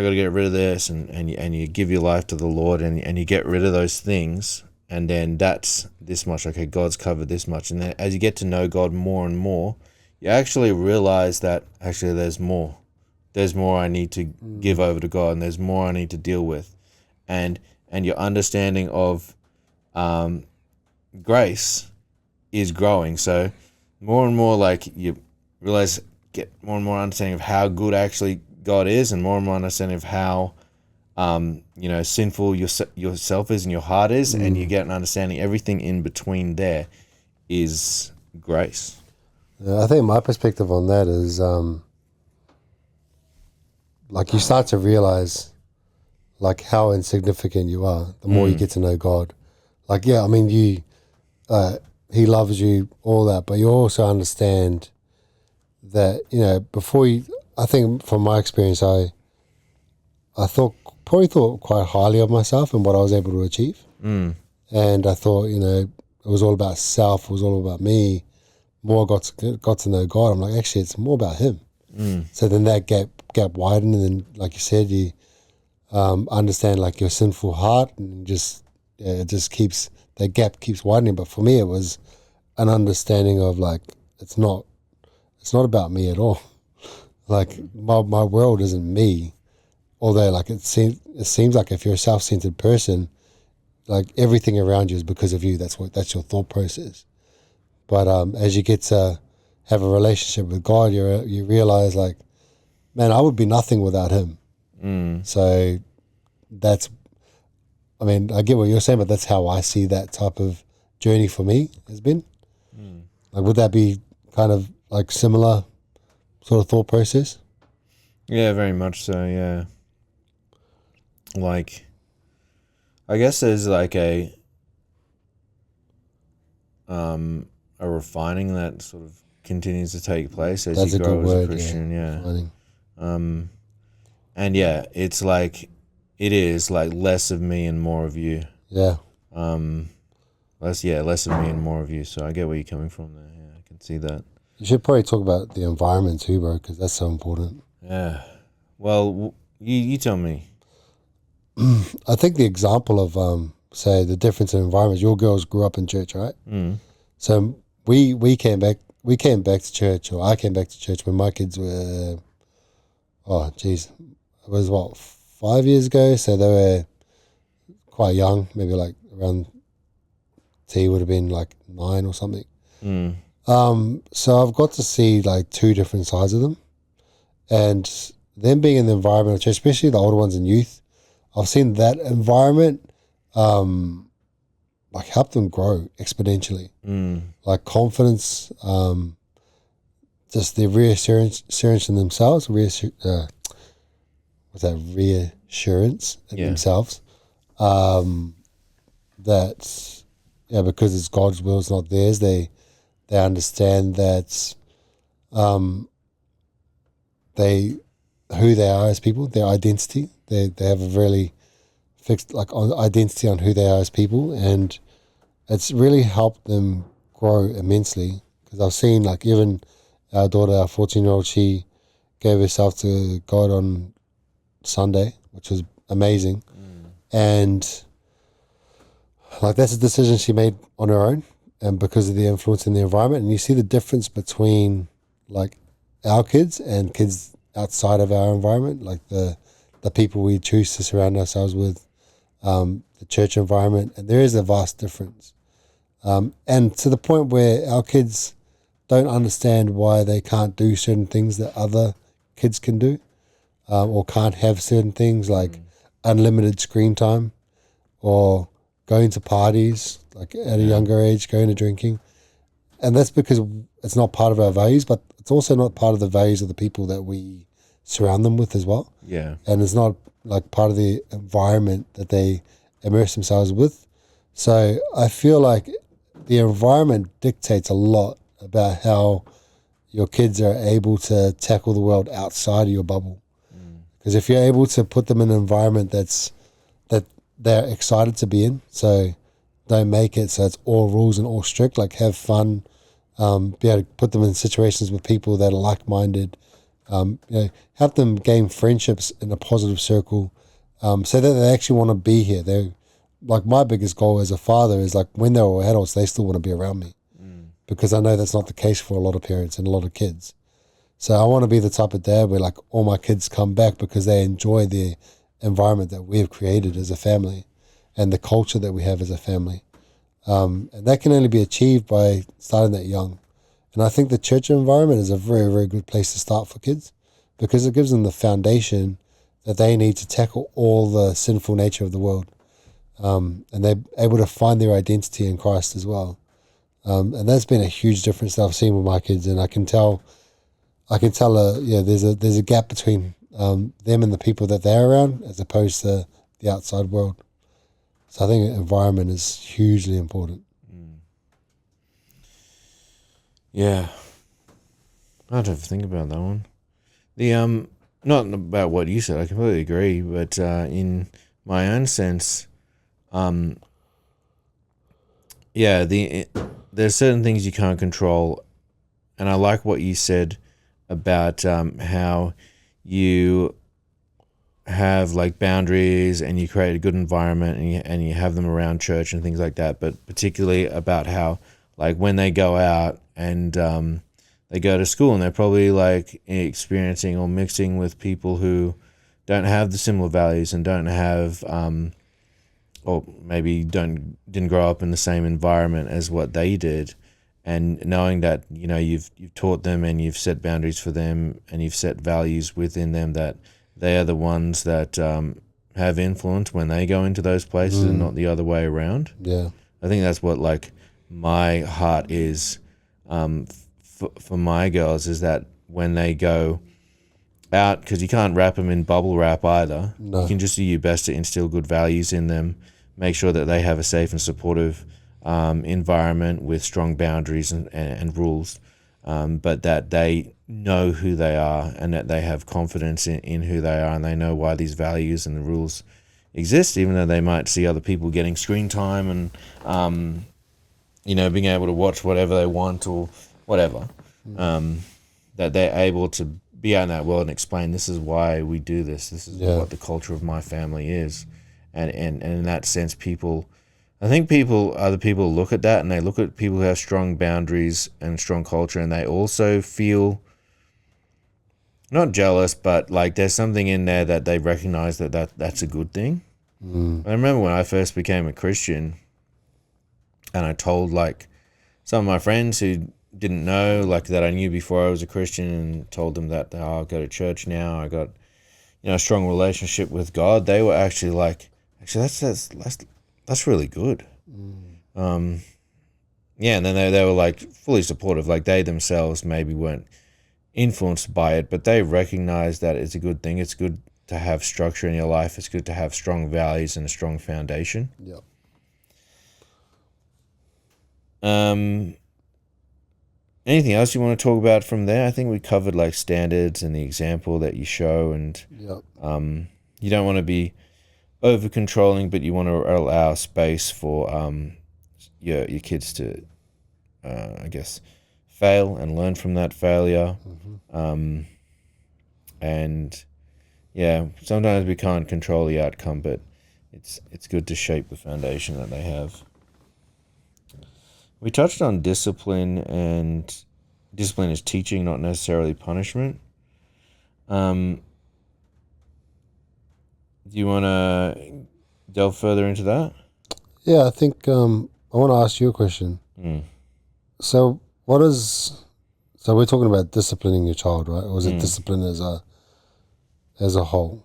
got to get rid of this, and you give your life to the Lord, and you get rid of those things, and then that's this much. Okay, God's covered this much, and then as you get to know God more and more, you actually realize that actually there's more. There's more I need to give over to God, and there's more I need to deal with, and your understanding of grace is growing. So more and more, like, you realize, get more and more understanding of how good actually God is, and more understanding of how sinful yourself is and your heart is, and you get an understanding everything in between there is grace. Yeah, I think my perspective on that is like you start to realize like how insignificant you are the more you get to know God. Like, yeah, I mean, he loves you, all that, but you also understand that, before you, I think from my experience, I probably thought quite highly of myself and what I was able to achieve. And I thought, it was all about self, it was all about me. More I got to know God, I'm like, actually, it's more about him. So then that gap widened, and then, like you said, you understand like your sinful heart, and that gap keeps widening. But for me, it was an understanding of like, it's not about me at all. Like my world isn't me. Although like it seems like if you're a self-centered person, like everything around you is because of you. That's your thought process. But as you get to have a relationship with God, you realize like, man, I would be nothing without him. So I get what you're saying, but that's how I see that type of journey for me has been. Like, would that be kind of like similar sort of thought process? Yeah, very much so, yeah. Like, I guess there's like a refining that sort of continues to take place as That's you grow as a word, Christian, yeah. Refining. And yeah, it's like, it is like less of me and more of you. Yeah. Less of me and more of you. So I get where you're coming from there. Yeah, I can see that. You should probably talk about the environment too, bro, because that's so important. Yeah. Well, you tell me. I think the example of say the difference in environments. Your girls grew up in church, right? So we came back to church, or I came back to church when my kids were, it was 5 years ago. So they were quite young, maybe like around T would have been like 9 or something. So I've got to see like two different sides of them, and them being in the environment of church, especially the older ones in youth, I've seen that environment like help them grow exponentially. Like confidence, just their reassurance in themselves, reassurance in themselves. That because it's God's will, it's not theirs. They understand that who they are as people, their identity. They have a really fixed like identity on who they are as people, and it's really helped them grow immensely. Because I've seen like even our daughter, our 14-year-old, she gave herself to God on Sunday, which was amazing, and like that's a decision she made on her own, and because of the influence in the environment. And you see the difference between like our kids and kids outside of our environment, like the people we choose to surround ourselves with, the church environment, and there is a vast difference. And to the point where our kids don't understand why they can't do certain things that other kids can do, or can't have certain things like unlimited screen time, or going to parties, like at a younger age, going to drinking. And that's because it's not part of our values, but it's also not part of the values of the people that we surround them with as well. Yeah. And it's not like part of the environment that they immerse themselves with. So I feel like the environment dictates a lot about how your kids are able to tackle the world outside of your bubble. Because if you're able to put them in an environment that they're excited to be in, so don't make it so it's all rules and all strict, like have fun, be able to put them in situations with people that are like-minded, help them gain friendships in a positive circle, so that they actually want to be here. They, like, my biggest goal as a father is, like, when they're all adults, they still want to be around me, because I know that's not the case for a lot of parents and a lot of kids. So I want to be the type of dad where, like, all my kids come back because they enjoy the environment that we have created as a family and the culture that we have as a family. And that can only be achieved by starting that young. And I think the church environment is a very, very good place to start for kids, because it gives them the foundation that they need to tackle all the sinful nature of the world. And they're able to find their identity in Christ as well. And that's been a huge difference that I've seen with my kids. And I can tell, there's a gap between them and the people that they're around as opposed to the outside world. So I think environment is hugely important. Yeah. I'd have to think about that one. The not about what you said, I completely agree, but in my own sense, there's certain things you can't control, and I like what you said about how you have, like, boundaries and you create a good environment and you have them around church and things like that, but particularly about how, like, when they go out and they go to school and they're probably, like, experiencing or mixing with people who don't have the similar values and don't have or maybe didn't grow up in the same environment as what they did, and knowing that, you know, you've taught them and you've set boundaries for them and you've set values within them, that they are the ones that have influence when they go into those places and not the other way around. Yeah, I think that's what, like, my heart is for my girls, is that when they go out, because you can't wrap them in bubble wrap either. No. You can just do your best to instill good values in them, make sure that they have a safe and supportive environment with strong boundaries and rules, but that they know who they are and that they have confidence in who they are, and they know why these values and the rules exist, even though they might see other people getting screen time and being able to watch whatever they want or whatever, that they're able to be out in that world and explain, this is why we do this. This is what the culture of my family is. And in that sense, other people look at that, and they look at people who have strong boundaries and strong culture, and they also feel not jealous, but, like, there's something in there that they recognize that's a good thing. I remember when I first became a Christian, and I told, like, some of my friends who didn't know, like, that I knew before I was a Christian, and told them that, I go to church now, I got, a strong relationship with God. They were actually like, that's really good. And then they were, like, fully supportive. Like, they themselves maybe weren't influenced by it, but they recognized that it's a good thing. It's good to have structure in your life. It's good to have strong values and a strong foundation. Yeah. Anything else you want to talk about from there? I think we covered, like, standards and the example that you show, and you don't want to be over controlling, but you want to allow space for your kids to fail and learn from that failure. And sometimes we can't control the outcome, but it's good to shape the foundation that they have. We touched on discipline, and discipline is teaching, not necessarily punishment. Do you want to delve further into that? Yeah, I think I want to ask you a question. So we're talking about disciplining your child, right? Or is it discipline as a whole?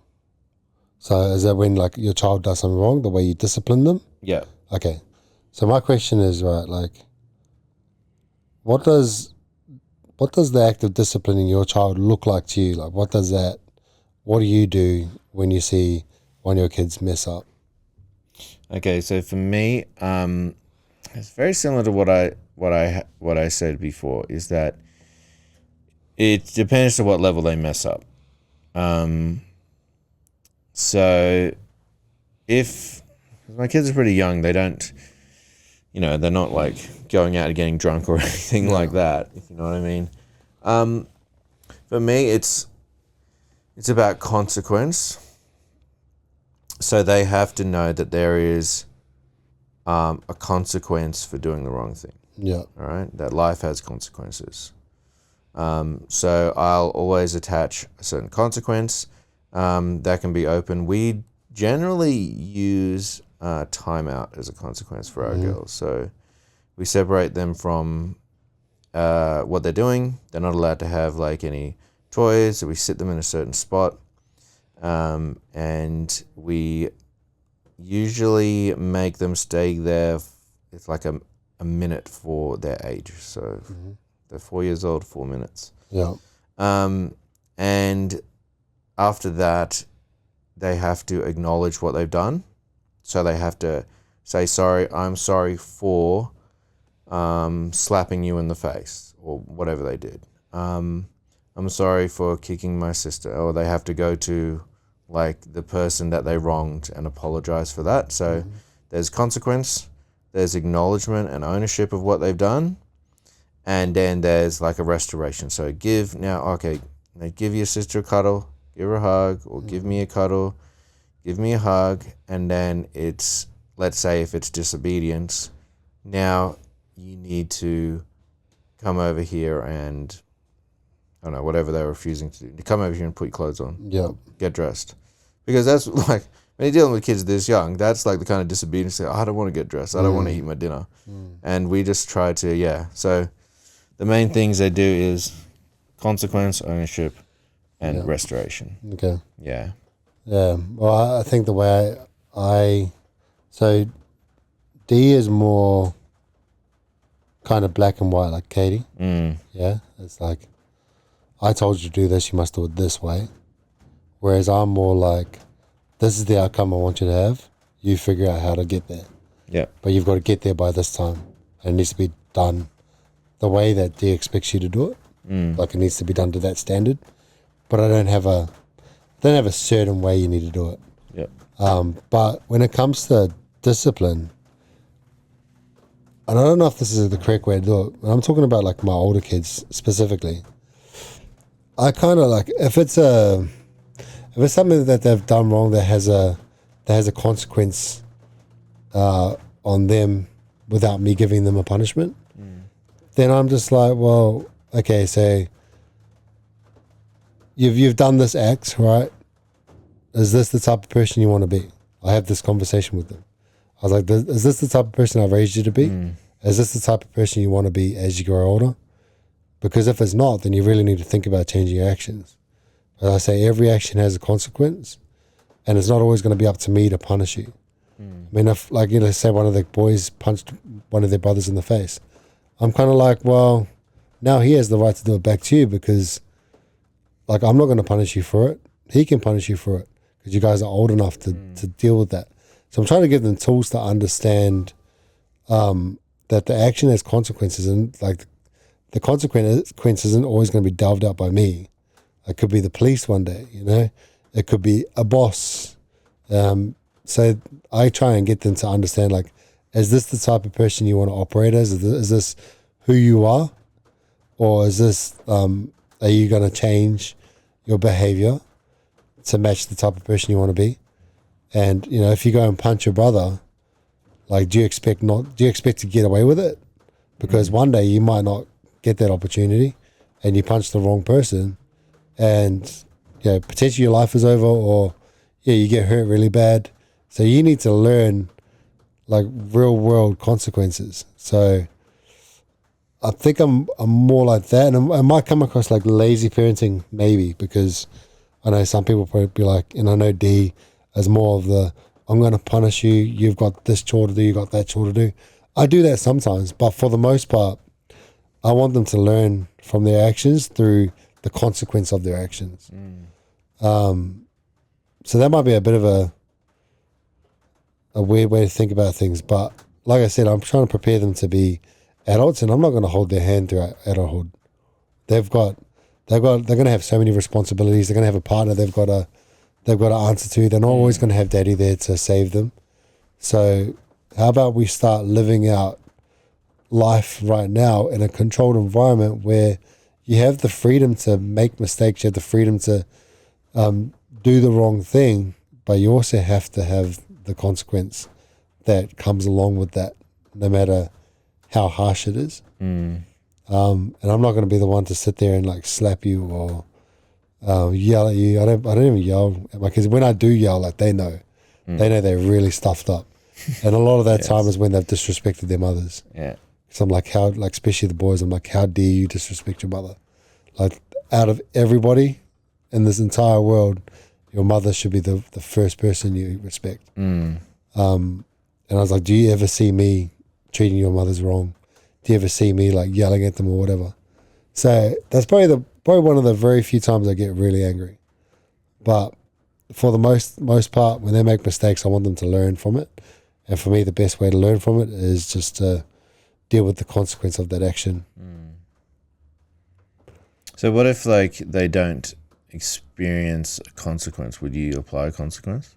So is that when, like, your child does something wrong, the way you discipline them? Yeah. Okay. So my question is, right, like, what does the act of disciplining your child look like to you? Like, what do you do when you see one of your kids mess up? Okay, so for me, it's very similar to what I said before. Is that it depends to what level they mess up. So if my kids are pretty young, they don't, they're not like going out and getting drunk or anything like that, if you know what I mean. For me, it's about consequence. So they have to know that there is a consequence for doing the wrong thing. Yeah. All right. That life has consequences. So I'll always attach a certain consequence that can be open. We generally use timeout as a consequence for our girls. So we separate them from what they're doing. They're not allowed to have like any toys. So we sit them in a certain spot. And we usually make them stay there. It's like a minute for their age. So they're 4 years old, 4 minutes. Yeah. And after that, they have to acknowledge what they've done. So they have to say, sorry, I'm sorry for slapping you in the face or whatever they did. I'm sorry for kicking my sister. Or they have to go to like the person that they wronged and apologize for that. So there's consequence, there's acknowledgement and ownership of what they've done, and then there's like a restoration. So give your sister a cuddle, give her a hug, or give me a cuddle, give me a hug, and then it's, let's say if it's disobedience, now you need to come over here and, I don't know, whatever they're refusing to do, come over here and put your clothes on. Yeah. Get dressed. Because that's like, when you're dealing with kids this young, that's like the kind of disobedience that, I don't want to get dressed. I don't want to eat my dinner. And we just try to, So the main things they do is consequence, ownership, and restoration. Okay. Yeah. Yeah. Well, I think the way so D is more kind of black and white, like Katie. Yeah. It's like, I told you to do this, you must do it this way. Whereas I'm more like, this is the outcome I want you to have. You figure out how to get there. Yeah. But you've got to get there by this time. And it needs to be done the way that D expects you to do it. Like it needs to be done to that standard. But I don't have a certain way you need to do it. Yeah. But when it comes to discipline, and I don't know if this is the correct way to do it, but I'm talking about like my older kids specifically. I kind of like, if it's something that they've done wrong that has a consequence on them without me giving them a punishment, then I'm just like, well, okay, so you've done this act, right? Is this the type of person you want to be? I have this conversation with them. I was like, is this the type of person I raised you to be? Is this the type of person you want to be as you grow older? Because if it's not, then you really need to think about changing your actions. As I say, every action has a consequence, and it's not always going to be up to me to punish you. I mean, if, like, say one of the boys punched one of their brothers in the face, I'm kind of like, well, now he has the right to do it back to you because, like, I'm not going to punish you for it. He can punish you for it because you guys are old enough to deal with that. So I'm trying to give them tools to understand that the action has consequences, and like the consequence isn't always going to be delved out by me. It could be the police one day, It could be a boss. So I try and get them to understand, like, is this the type of person you want to operate as? Is this who you are? Or is this, are you going to change your behavior to match the type of person you want to be? And, if you go and punch your brother, like, do you expect to get away with it? Because one day you might not get that opportunity and you punch the wrong person and, potentially your life is over, or, you get hurt really bad. So you need to learn, like, real world consequences. So I think I'm more like that, and I might come across like lazy parenting, maybe, because I know some people probably be like, and I know D is more of the I'm going to punish you. You've got this chore to do. You've got that chore to do. I do that sometimes, but for the most part, I want them to learn from their actions through the consequence of their actions. So that might be a bit of a weird way to think about things, but like I said, I'm trying to prepare them to be adults, and I'm not going to hold their hand throughout adulthood. They're going to have so many responsibilities. They're going to have a partner they've got to answer to. They're not always going to have daddy there to save them. So how about we start living out life right now in a controlled environment where you have the freedom to make mistakes, you have the freedom to do the wrong thing, but you also have to have the consequence that comes along with that, no matter how harsh it is. And I'm not going to be the one to sit there and like slap you or yell at you. I don't even yell at my kids. When I do yell, like they know they're really stuffed up, and a lot of that time is when they've disrespected their mothers. Yeah. So I'm like, how, like especially the boys, I'm like, how dare you disrespect your mother? Like out of everybody in this entire world, your mother should be the first person you respect. And I was like, do you ever see me treating your mothers wrong? Do you ever see me like yelling at them or whatever? So that's probably one of the very few times I get really angry. But for the most part, when they make mistakes, I want them to learn from it. And for me, the best way to learn from it is just to deal with the consequence of that action. So what if like they don't experience a consequence? Would you apply a consequence?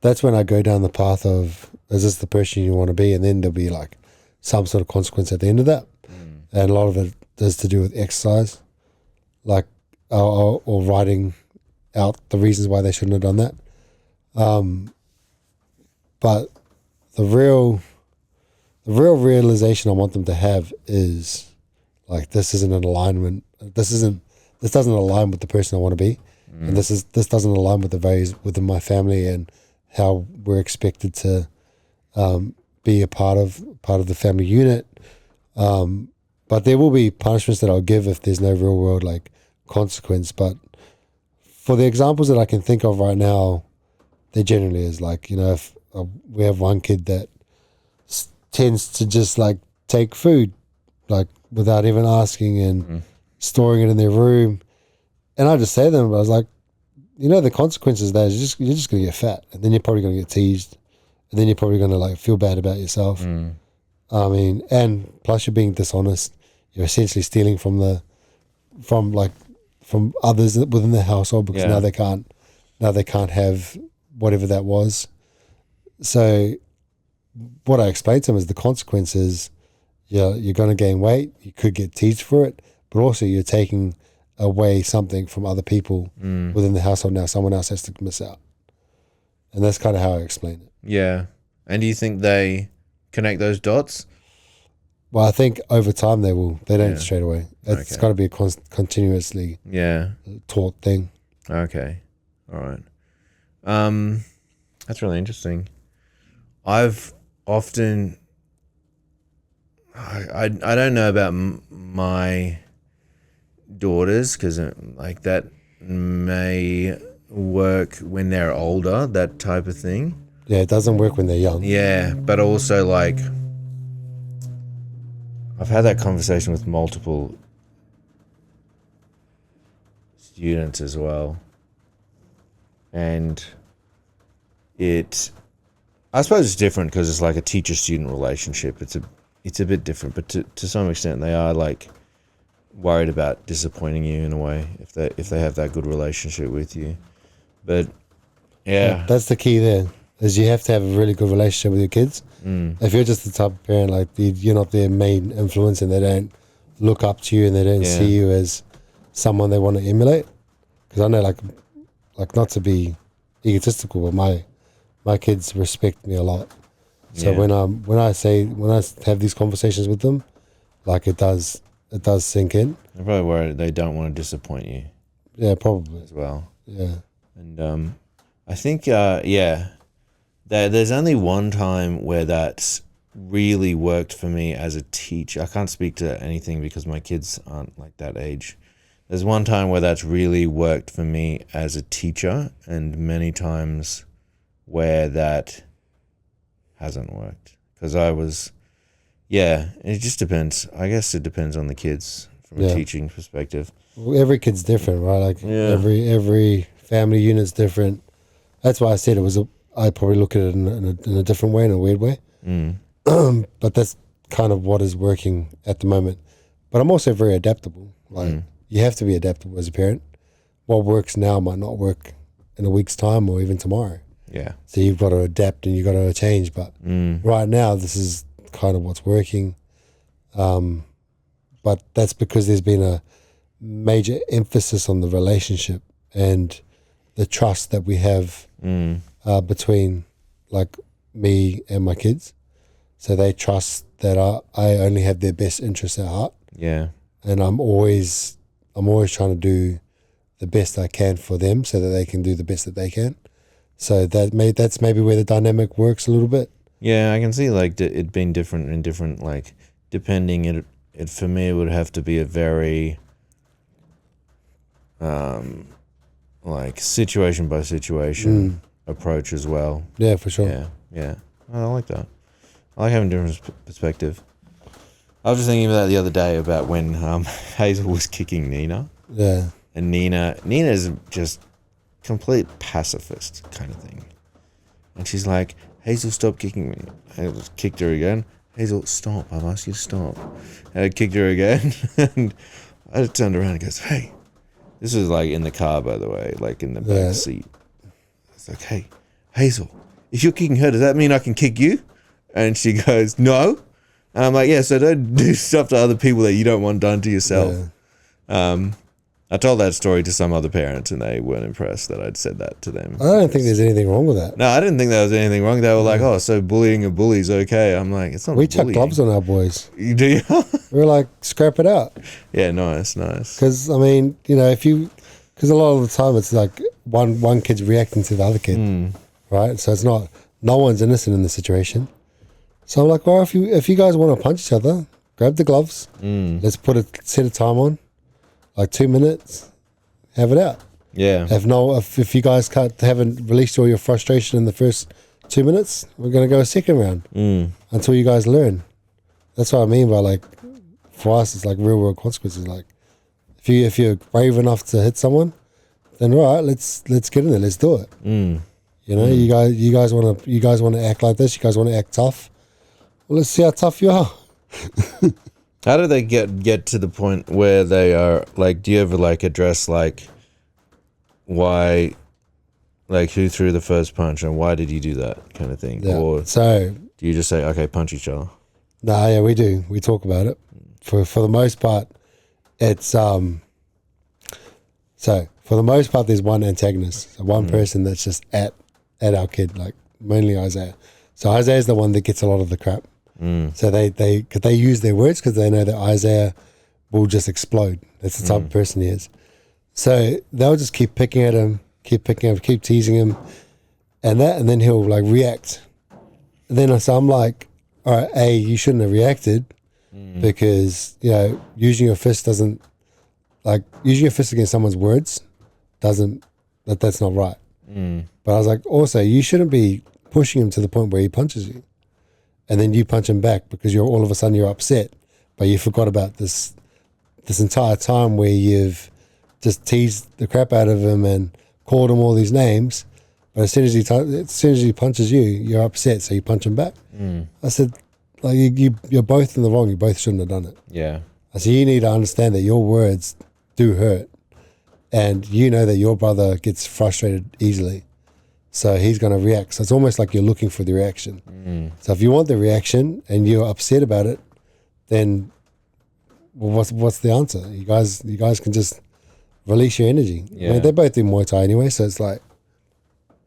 That's when I go down the path of, is this the person you want to be? And then there'll be like some sort of consequence at the end of that. And a lot of it has to do with exercise, like or writing out the reasons why they shouldn't have done that. But the real realization I want them to have is like, this isn't an alignment. This doesn't align with the person I want to be, and this doesn't align with the values within my family and how we're expected to be a part of the family unit. But there will be punishments that I'll give if there's no real world like consequence. But for the examples that I can think of right now, there generally is like, you know, if we have one kid that tends to just like take food like without even asking and storing it in their room, and I just say to them, I was like, you know, the consequences of that is you're just gonna get fat, and then you're probably gonna get teased, and then you're probably gonna like feel bad about yourself. I mean, and plus you're being dishonest. You're essentially stealing from others within the household, because now they can't have whatever that was. So what I explained to them is the consequences. You're going to gain weight. You could get teased for it, but also you're taking away something from other people within the household. Now someone else has to miss out, and that's kind of how I explain it. Yeah. And do you think they connect those dots? Well, I think over time they will. They don't straight away. It's got to be a continuously taught thing. Okay. All right. That's really interesting. I've often, I don't know about my daughters, because like that may work when they're older, that type of thing. Yeah, it doesn't work when they're young. Yeah, but also like I've had that conversation with multiple students as well, and I suppose it's different because it's like a teacher-student relationship. It's a bit different, but to some extent they are like worried about disappointing you in a way if they have that good relationship with you. But yeah, that's the key there. Is you have to have a really good relationship with your kids. If you're just the type of parent like you're not their main influence, and they don't look up to you and they don't see you as someone they want to emulate. Because I know, like not to be egotistical, but my kids respect me a lot. So when I have these conversations with them, like it does sink in. They're probably worried they don't want to disappoint you. Yeah, probably as well. Yeah, and I think there's only one time where that's really worked for me as a teacher. I can't speak to anything because my kids aren't like that age. There's one time where that's really worked for me as a teacher, and many times where that hasn't worked. Because it just depends. I guess it depends on the kids from a teaching perspective. Well, every kid's different, right? Like every family unit's different. That's why I said I probably look at it in a different way, in a weird way. But that's kind of what is working at the moment. But I'm also very adaptable. Like you have to be adaptable as a parent. What works now might not work in a week's time or even tomorrow. Yeah. So you've got to adapt and you've got to change. But right now, this is kind of what's working. But that's because there's been a major emphasis on the relationship and the trust that we have between like me and my kids. So they trust that I only have their best interests at heart. Yeah. And I'm always trying to do the best I can for them so that they can do the best that they can. So that's maybe where the dynamic works a little bit. Yeah, I can see like it being different in different, like, depending, it for me it would have to be a very like situation by situation approach as well. Yeah, for sure. Yeah. I like that. I like having a different perspective. I was just thinking about that the other day about when Hazel was kicking Nina. Yeah. And Nina's just complete pacifist kind of thing. And she's like, Hazel, stop kicking me. I kicked her again. Hazel, stop. I've asked you to stop. And I kicked her again. And I just turned around and goes, hey. This was like in the car, by the way, like in the back seat. It's like, hey, Hazel, if you're kicking her, does that mean I can kick you? And she goes, no. And I'm like, yeah, so don't do stuff to other people that you don't want done to yourself. Yeah. I told that story to some other parents and they weren't impressed that I'd said that to them. I don't think there's anything wrong with that. No, I didn't think there was anything wrong. They were like, oh, so bullying a bully's okay. I'm like, it's not We bullying. chuck gloves on our boys. You do? We're like, scrap it out. Yeah, nice. Because, I mean, you know, because a lot of the time it's like one kid's reacting to the other kid, right? So it's not, no one's innocent in the situation. So I'm like, well, if you guys want to punch each other, grab the gloves. Let's set a time on, like 2 minutes, have it out. Yeah. If you guys haven't released all your frustration in the first 2 minutes, we're gonna go a second round until you guys learn. That's what I mean by, like, for us, it's like real world consequences. Like, if you're brave enough to hit someone, then all right, let's get in there, let's do it. You know, you guys want to act like this. You guys want to act tough. Well, let's see how tough you are. How do they get to the point where they are, like, do you ever, like, address, like, why, like, who threw the first punch and why did you do that kind of thing? Yeah. Or so do you just say, okay, punch each other? No, yeah, we do. We talk about it. For the most part, it's so for the most part, there's one antagonist, so one person that's just at our kid, like mainly Isaiah. So Isaiah's the one that gets a lot of the crap. So they use their words because they know that Isaiah will just explode. That's the type of person he is. So they'll just keep picking at him, keep teasing him, and then he'll like react. And then I'm like, all right, A, you shouldn't have reacted because, you know, using your fist against someone's words that's not right. But I was like, also, you shouldn't be pushing him to the point where he punches you. And then you punch him back because all of a sudden you're upset, but you forgot about this entire time where you've just teased the crap out of him and called him all these names. But as soon as he punches you, you're upset, so you punch him back. I said, like, you're both in the wrong. You both shouldn't have done it. Yeah. I said, you need to understand that your words do hurt, and you know that your brother gets frustrated easily. So he's going to react. So it's almost like you're looking for the reaction. So if you want the reaction and you're upset about it, then what's the answer? You guys can just release your energy. Yeah. I mean, they both do Muay Thai anyway, so it's like,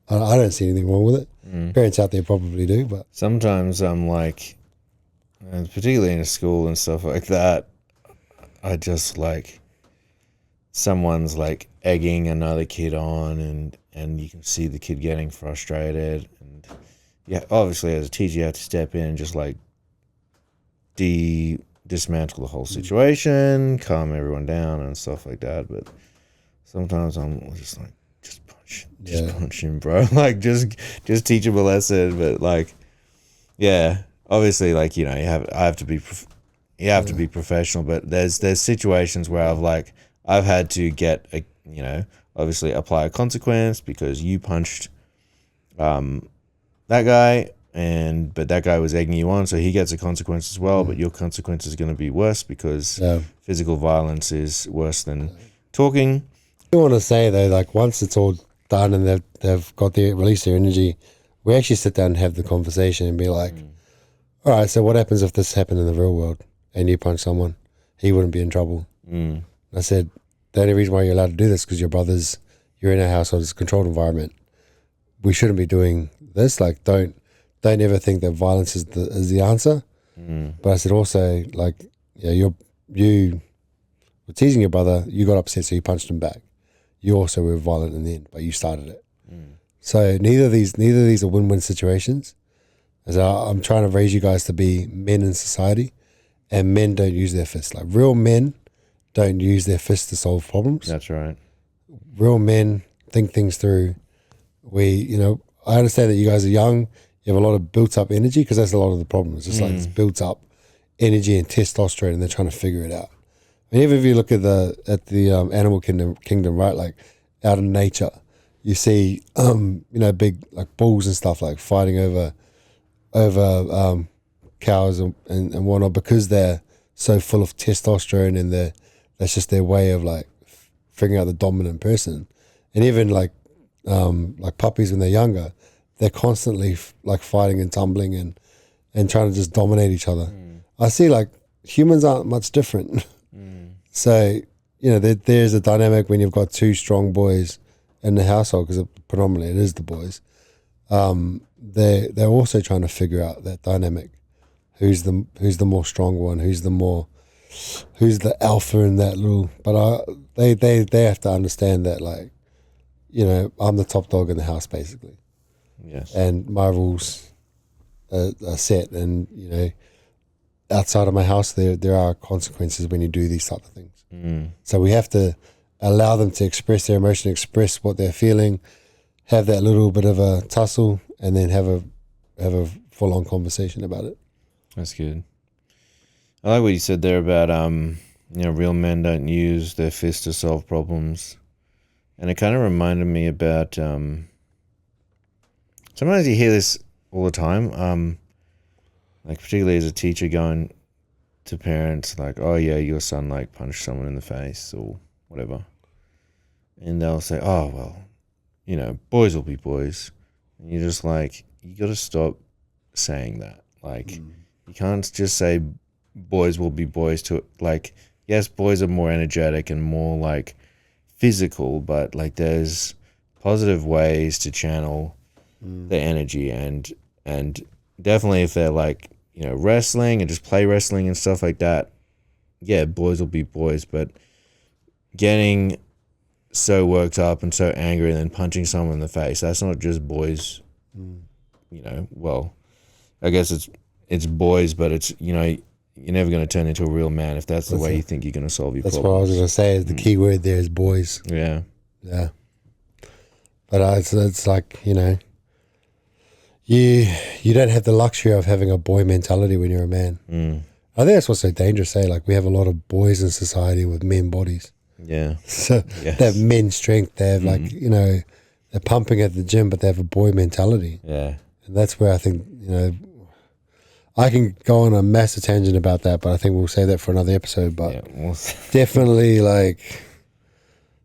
I don't see anything wrong with it. Parents out there probably do, but sometimes I'm like, and particularly in a school and stuff like that, I just like someone's like egging another kid on and you can see the kid getting frustrated, and yeah, obviously as a teacher you have to step in and just like dismantle the whole situation, calm everyone down and stuff like that. But sometimes I'm just like, just punch Just punch him, bro. Like, just teach him a lesson. But like, yeah, obviously, like, you have to be professional. But there's situations where I've had to get obviously apply a consequence because you punched that guy, but that guy was egging you on, so he gets a consequence as well. But your consequence is going to be worse because physical violence is worse than talking. I want to say though, like once it's all done and they've got release their energy, we actually sit down and have the conversation and be like, all right, so what happens if this happened in the real world and you punch someone? He wouldn't be in trouble. I said, the only reason why you're allowed to do this is because you're in a household, it's a controlled environment. We shouldn't be doing this. Like, don't ever think that violence is the answer. But I said also, like, you were teasing your brother, you got upset, so you punched him back. You also were violent in the end, but you started it. So neither of these are win-win situations. As I'm trying to raise you guys to be men in society, and men don't use their fists. Like, real men don't use their fists to solve problems. That's right. Real men think things through. I understand that you guys are young. You have a lot of built-up energy, because that's a lot of the problem. It's just like it's built-up energy and testosterone, and they're trying to figure it out. And even if you look at the animal kingdom, right? Like, out in nature, you see, big like bulls and stuff like fighting over cows and whatnot, because they're so full of testosterone, and that's just their way of like figuring out the dominant person. And even like puppies when they're younger, they're constantly like fighting and tumbling and trying to just dominate each other. I see like humans aren't much different. So, there's a dynamic when you've got two strong boys in the household, because predominantly it is the boys. They're also trying to figure out that dynamic. Who's the more stronger one? Who's the alpha in that little? But they have to understand that, like, I'm the top dog in the house, basically. Yes. And my rules are set, and outside of my house, there are consequences when you do these type of things. So we have to allow them to express their emotion, express what they're feeling, have that little bit of a tussle, and then have a full-on conversation about it. That's good. I like what you said there about real men don't use their fists to solve problems, and it kind of reminded me about sometimes you hear this all the time, like particularly as a teacher going to parents like, oh yeah, your son like punched someone in the face or whatever, and they'll say, oh well, boys will be boys, and you're just like, you got to stop saying that. Like, you can't just say boys will be boys to, like, yes, boys are more energetic and more like physical, but like there's positive ways to channel their energy, and definitely if they're like, wrestling and just play wrestling and stuff like that, yeah, boys will be boys. But getting so worked up and so angry and then punching someone in the face, that's not just boys. Well, I guess it's boys, but it's, you're never going to turn into a real man if that's the way you think you're going to solve your problems. That's what I was going to say, is the key word there is boys. Yeah. Yeah. But it's like, you don't have the luxury of having a boy mentality when you're a man. I think that's what's so dangerous, like we have a lot of boys in society with men bodies. Yeah. So they have men strength, they have like, they're pumping at the gym, but they have a boy mentality. Yeah. And that's where I think, I can go on a massive tangent about that, but I think we'll save that for another episode. But definitely, like,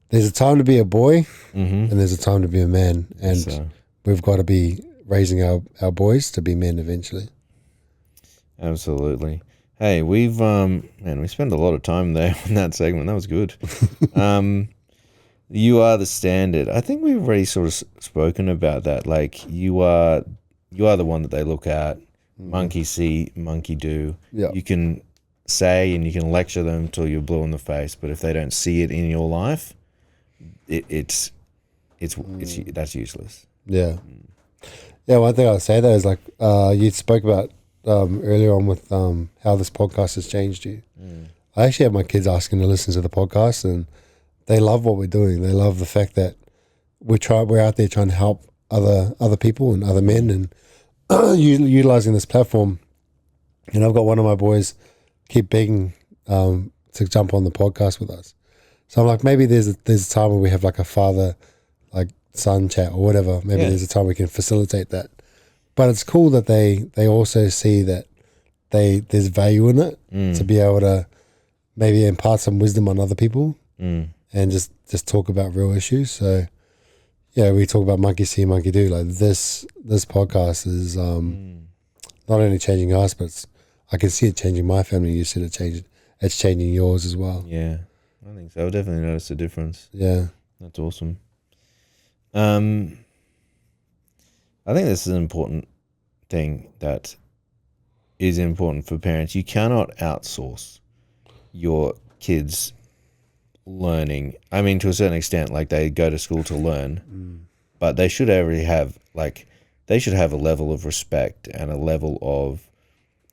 there's a time to be a boy and there's a time to be a man. And we've got to be raising our boys to be men eventually. Absolutely. Hey, we've we spent a lot of time there in that segment. That was good. You are the standard. I think we've already sort of spoken about that. Like, you are the one that they look at. Monkey see, monkey do. Yeah. You can say and you can lecture them till you're blue in the face, but if they don't see it in your life, it's that's useless. Yeah. Yeah, one thing I'll say though is, like, you spoke about earlier on with how this podcast has changed you. I actually have my kids asking to listen to the podcast, and they love what we're doing. They love the fact that we're out there trying to help other people and other men, and utilizing this platform. And I've got one of my boys keep begging to jump on the podcast with us. So I'm like, maybe there's a time where we have like a father, like son chat or whatever. Maybe there's a time we can facilitate that. But it's cool that they also see that there's value in it to be able to maybe impart some wisdom on other people and just talk about real issues. So yeah, we talk about monkey see, monkey do. Like this podcast is not only changing us, but I can see it changing my family. You said it's changing yours as well. Yeah, I think so. I've definitely noticed a difference. Yeah, that's awesome. I think this is an important thing that is important for parents. You cannot outsource your kids' learning. I mean, to a certain extent, like they go to school to learn, but they should already have they should have a level of respect and a level of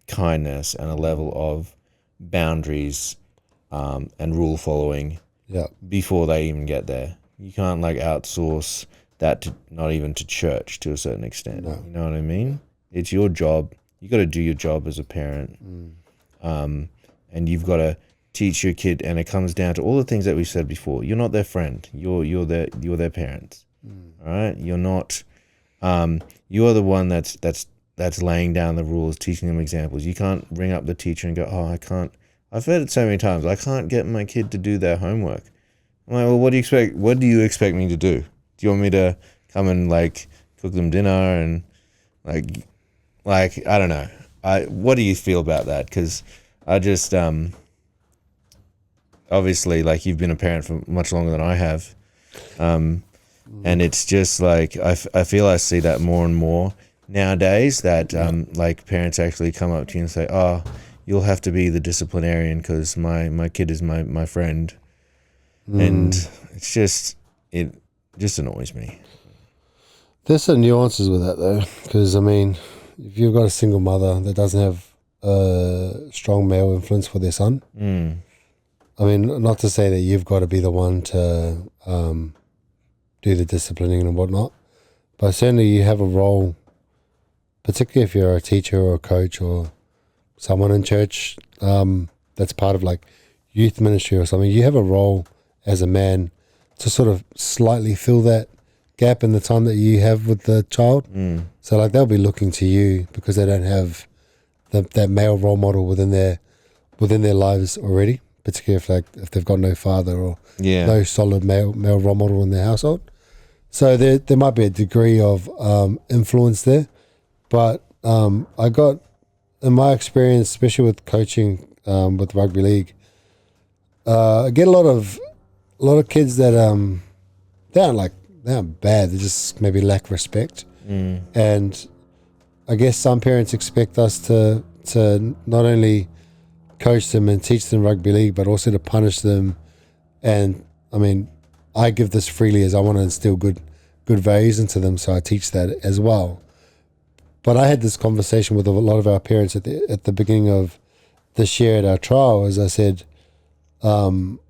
kindness and a level of boundaries and rule following before they even get there. You can't outsource that to not even to church to a certain extent. No. You know what I mean? It's your job. You got to do your job as a parent, and you've got to teach your kid. And it comes down to all the things that we said before. You're not their friend. You're their parents. All right. You're not. You're the one that's laying down the rules, teaching them examples. You can't ring up the teacher and go, "Oh, I can't." I've heard it so many times. I can't get my kid to do their homework. I'm like, well, what do you expect? What do you expect me to do? Do you want me to come and cook them dinner and I don't know. What do you feel about that? Because I just obviously you've been a parent for much longer than I have, and it's just I feel I see that more and more nowadays that parents actually come up to you and say, "Oh, you'll have to be the disciplinarian because my kid is my friend," and it's just it annoys me. There's some nuances with that though, because I mean, if you've got a single mother that doesn't have a strong male influence for their son, I mean, not to say that you've got to be the one to do the disciplining and whatnot, but certainly you have a role, particularly if you're a teacher or a coach or someone in church that's part of youth ministry or something. You have a role as a man to sort of slightly fill that gap in the time that you have with the child. So they'll be looking to you because they don't have that male role model within their lives already, particularly if they've got no father or no solid male role model in their household. So there might be a degree of influence there, but I got, in my experience, especially with coaching with rugby league, I get a lot of kids that they aren't bad. They just maybe lack respect, and I guess some parents expect us to not only coach them and teach them rugby league, but also to punish them. And I mean, I give this freely as I want to instill good values into them, so I teach that as well. But I had this conversation with a lot of our parents at the beginning of this year at our trial, as I said, I'm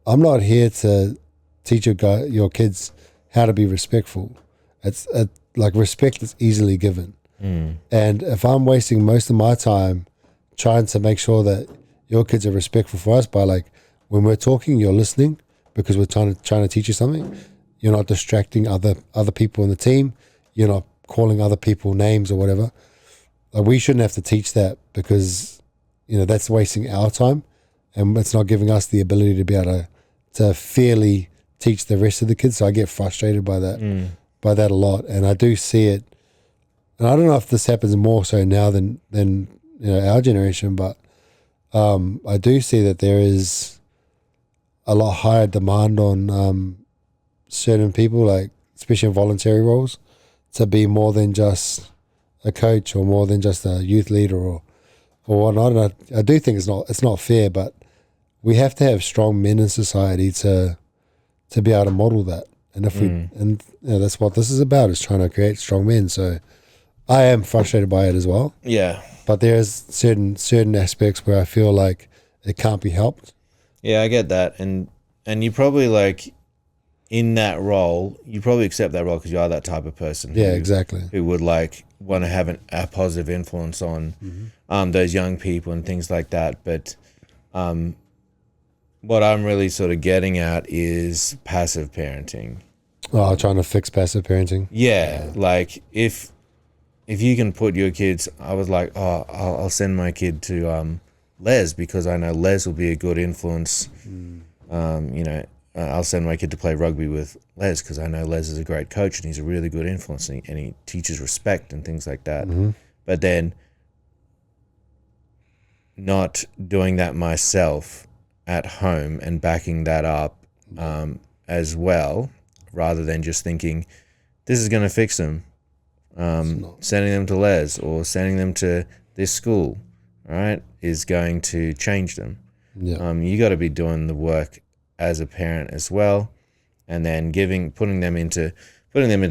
not here to teach your kids how to be respectful. It's respect is easily given. And if I'm wasting most of my time trying to make sure that your kids are respectful for us by when we're talking, you're listening because we're trying to teach you something. You're not distracting other people in the team. You're not calling other people names or whatever. We shouldn't have to teach that because that's wasting our time, and it's not giving us the ability to be able to fairly teach the rest of the kids. So I get frustrated by that a lot, and I do see it. And I don't know if this happens more so now than our generation, but I do see that there is a lot higher demand on certain people, especially in voluntary roles, to be more than just a coach or more than just a youth leader or whatnot. And I do think it's not fair, but we have to have strong men in society to be able to model that. And if that's what this is about, is trying to create strong men. So I am frustrated by it as well. Yeah. But there's certain aspects where I feel like it can't be helped. Yeah, I get that. And you probably in that role, you probably accept that role because you are that type of person. Yeah, exactly. Who would like want to have a positive influence on those young people and things like that. But what I'm really sort of getting at is passive parenting. Oh, trying to fix passive parenting. Yeah, like if you can put your kids, I was like, oh, I'll send my kid to Les because I know Les will be a good influence. I'll send my kid to play rugby with Les because I know Les is a great coach and he's a really good influence and he teaches respect and things like that. But then not doing that myself at home and backing that up as well, rather than just thinking this is going to fix them, sending them to Les or sending them to this school, right, is going to change them. You got to be doing the work as a parent as well, and then putting them into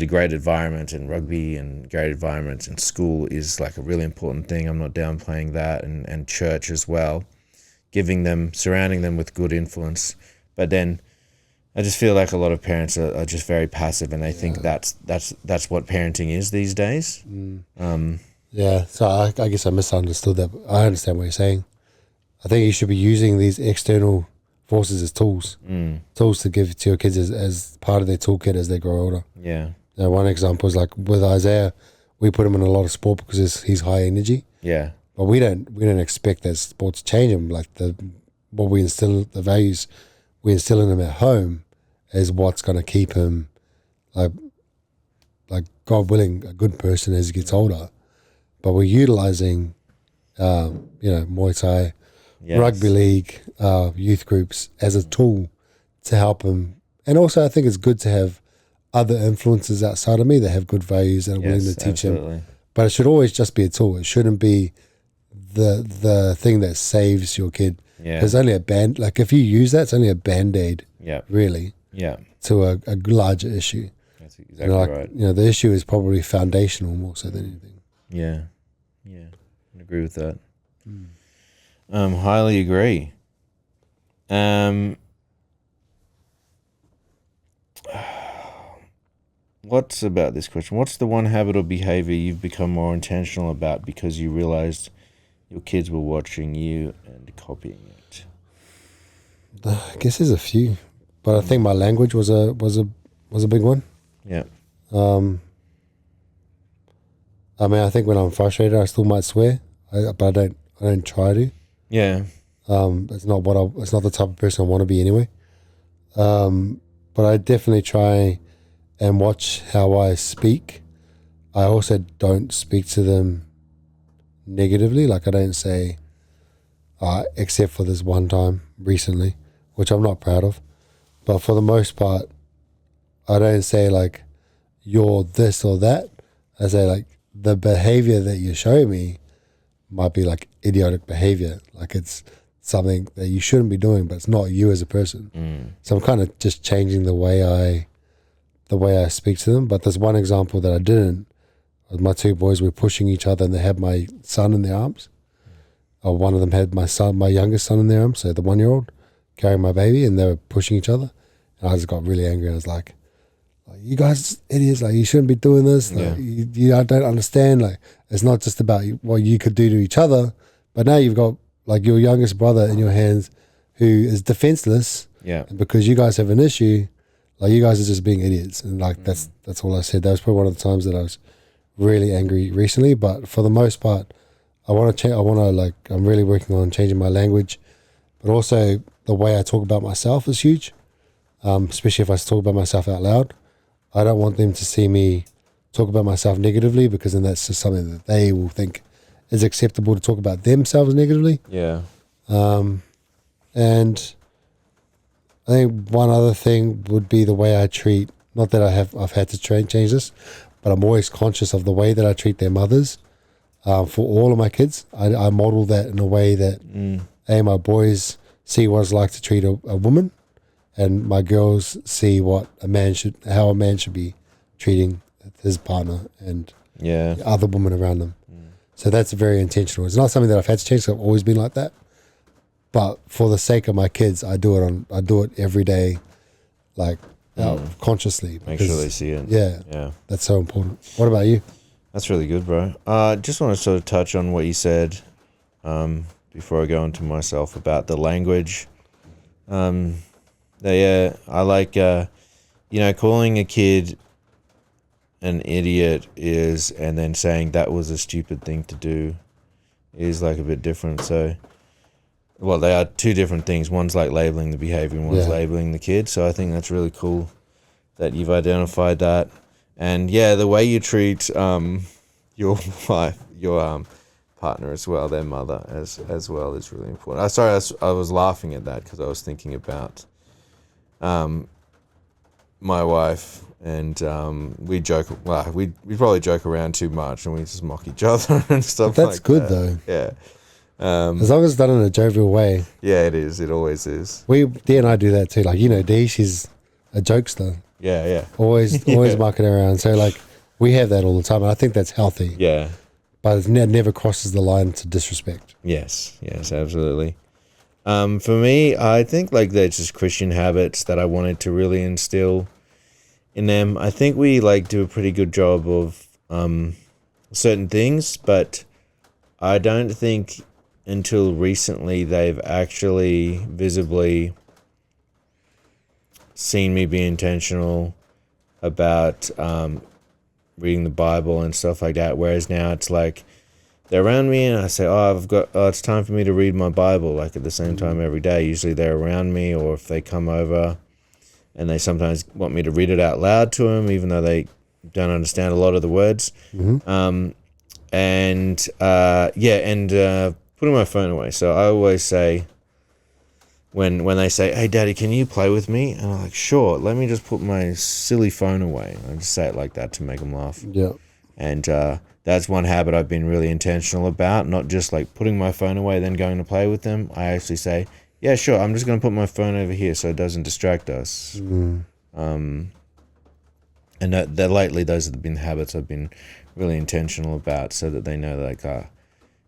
great environment, and rugby and great environments and school is like a really important thing. I'm not downplaying that, and church as well, surrounding them with good influence. But then I just feel like a lot of parents are just very passive, and they think that's what parenting is these days. So I guess I misunderstood that. I understand what you're saying. I think you should be using these external forces as tools to give to your kids as part of their toolkit as they grow older. Yeah. One example is like with Isaiah, we put him in a lot of sport because he's high energy. Yeah. But we don't expect that sport to change him. Like the values we instill in him at home is what's going to keep him like God willing a good person as he gets older. But we're utilizing Muay Thai, rugby league, youth groups as a tool to help him. And also I think it's good to have other influences outside of me that have good values and are willing to teach him. But it should always just be a tool. It shouldn't be the thing that saves your kid. Yeah. There's only if you use that, it's only a band-aid, really, to a larger issue. That's exactly right. The issue is probably foundational more so than anything. Yeah. I agree with that. Highly agree. What's about this question? What's the one habit or behavior you've become more intentional about because you realized your kids were watching you and copying it? I guess there's a few, but I think my language was a big one. Yeah. I think when I'm frustrated, I still might swear, but I don't try to. Yeah. It's not the type of person I want to be anyway. But I definitely try and watch how I speak. I also don't speak to them negatively. Like I don't say, except for this one time recently, which I'm not proud of. But for the most part, I don't say like, you're this or that. I say like, the behavior that you show me might be like idiotic behavior. Like it's something that you shouldn't be doing, but it's not you as a person. So I'm kind of just changing the way I speak to them. But there's one example that I didn't. My two boys were pushing each other and they had my son in their arms. One of them had my youngest son in their arms, so the 1-year-old carrying my baby, and they were pushing each other. And I just got really angry. I was like, you guys idiots, like you shouldn't be doing this. Like, you don't understand. Like it's not just about what you could do to each other, but now you've got like your youngest brother in your hands who is defenseless. Yeah. And because you guys have an issue, like you guys are just being idiots. And like that's all I said. That was probably one of the times that I was really angry recently. But for the most part, I'm really working on changing my language, but also the way I talk about myself is huge. Especially if I talk about myself out loud. I don't want them to see me talk about myself negatively, because then that's just something that they will think is acceptable to talk about themselves negatively. Yeah. And I think one other thing would be the way I treat, not that I've had to change this, but I'm always conscious of the way that I treat their mothers. For all of my kids, I model that in a way that my boys see what it's like to treat a woman, and my girls see how a man should be treating his partner and the other women around them. So that's very intentional. It's not something that I've had to change. I've always been like that. But for the sake of my kids, I do it every day. Like out consciously. Make sure they see it. Yeah, that's so important. What about you? That's really good, bro. Just want to sort of touch on what you said before I go into myself about the language. I like, calling a kid an idiot and then saying that was a stupid thing to do is like a bit different. So, well, they are two different things. One's like labeling the behavior and one's labeling the kid. So I think that's really cool that you've identified that. And the way you treat your wife, your partner as well, their mother as well is really important. I was laughing at that because I was thinking about my wife, and we joke. Well, we probably joke around too much, and we just mock each other and stuff. But that's good though. Yeah. As long as it's done in a jovial way. Yeah, it is. It always is. Dee and I do that too. Like, Dee, she's a jokester. Yeah. Always mucking around. So like, we have that all the time, and I think that's healthy. Yeah. But it never crosses the line to disrespect. Yes, absolutely. For me, I think like there's just Christian habits that I wanted to really instill in them. I think we like do a pretty good job of certain things, but I don't think until recently they've actually visibly seen me be intentional about reading the Bible and stuff like that. Whereas now it's like they're around me and I say, it's time for me to read my Bible, like at the same time every day. Usually they're around me, or if they come over and they sometimes want me to read it out loud to them, even though they don't understand a lot of the words. Putting my phone away. So I always say, when they say, "Hey, Daddy, can you play with me?" And I'm like, "Sure, let me just put my silly phone away." I just say it like that to make them laugh. Yeah. And that's one habit I've been really intentional about, not just like putting my phone away then going to play with them. I actually say, "Yeah, sure, I'm just going to put my phone over here so it doesn't distract us." And that lately, those have been habits I've been really intentional about, so that they know that like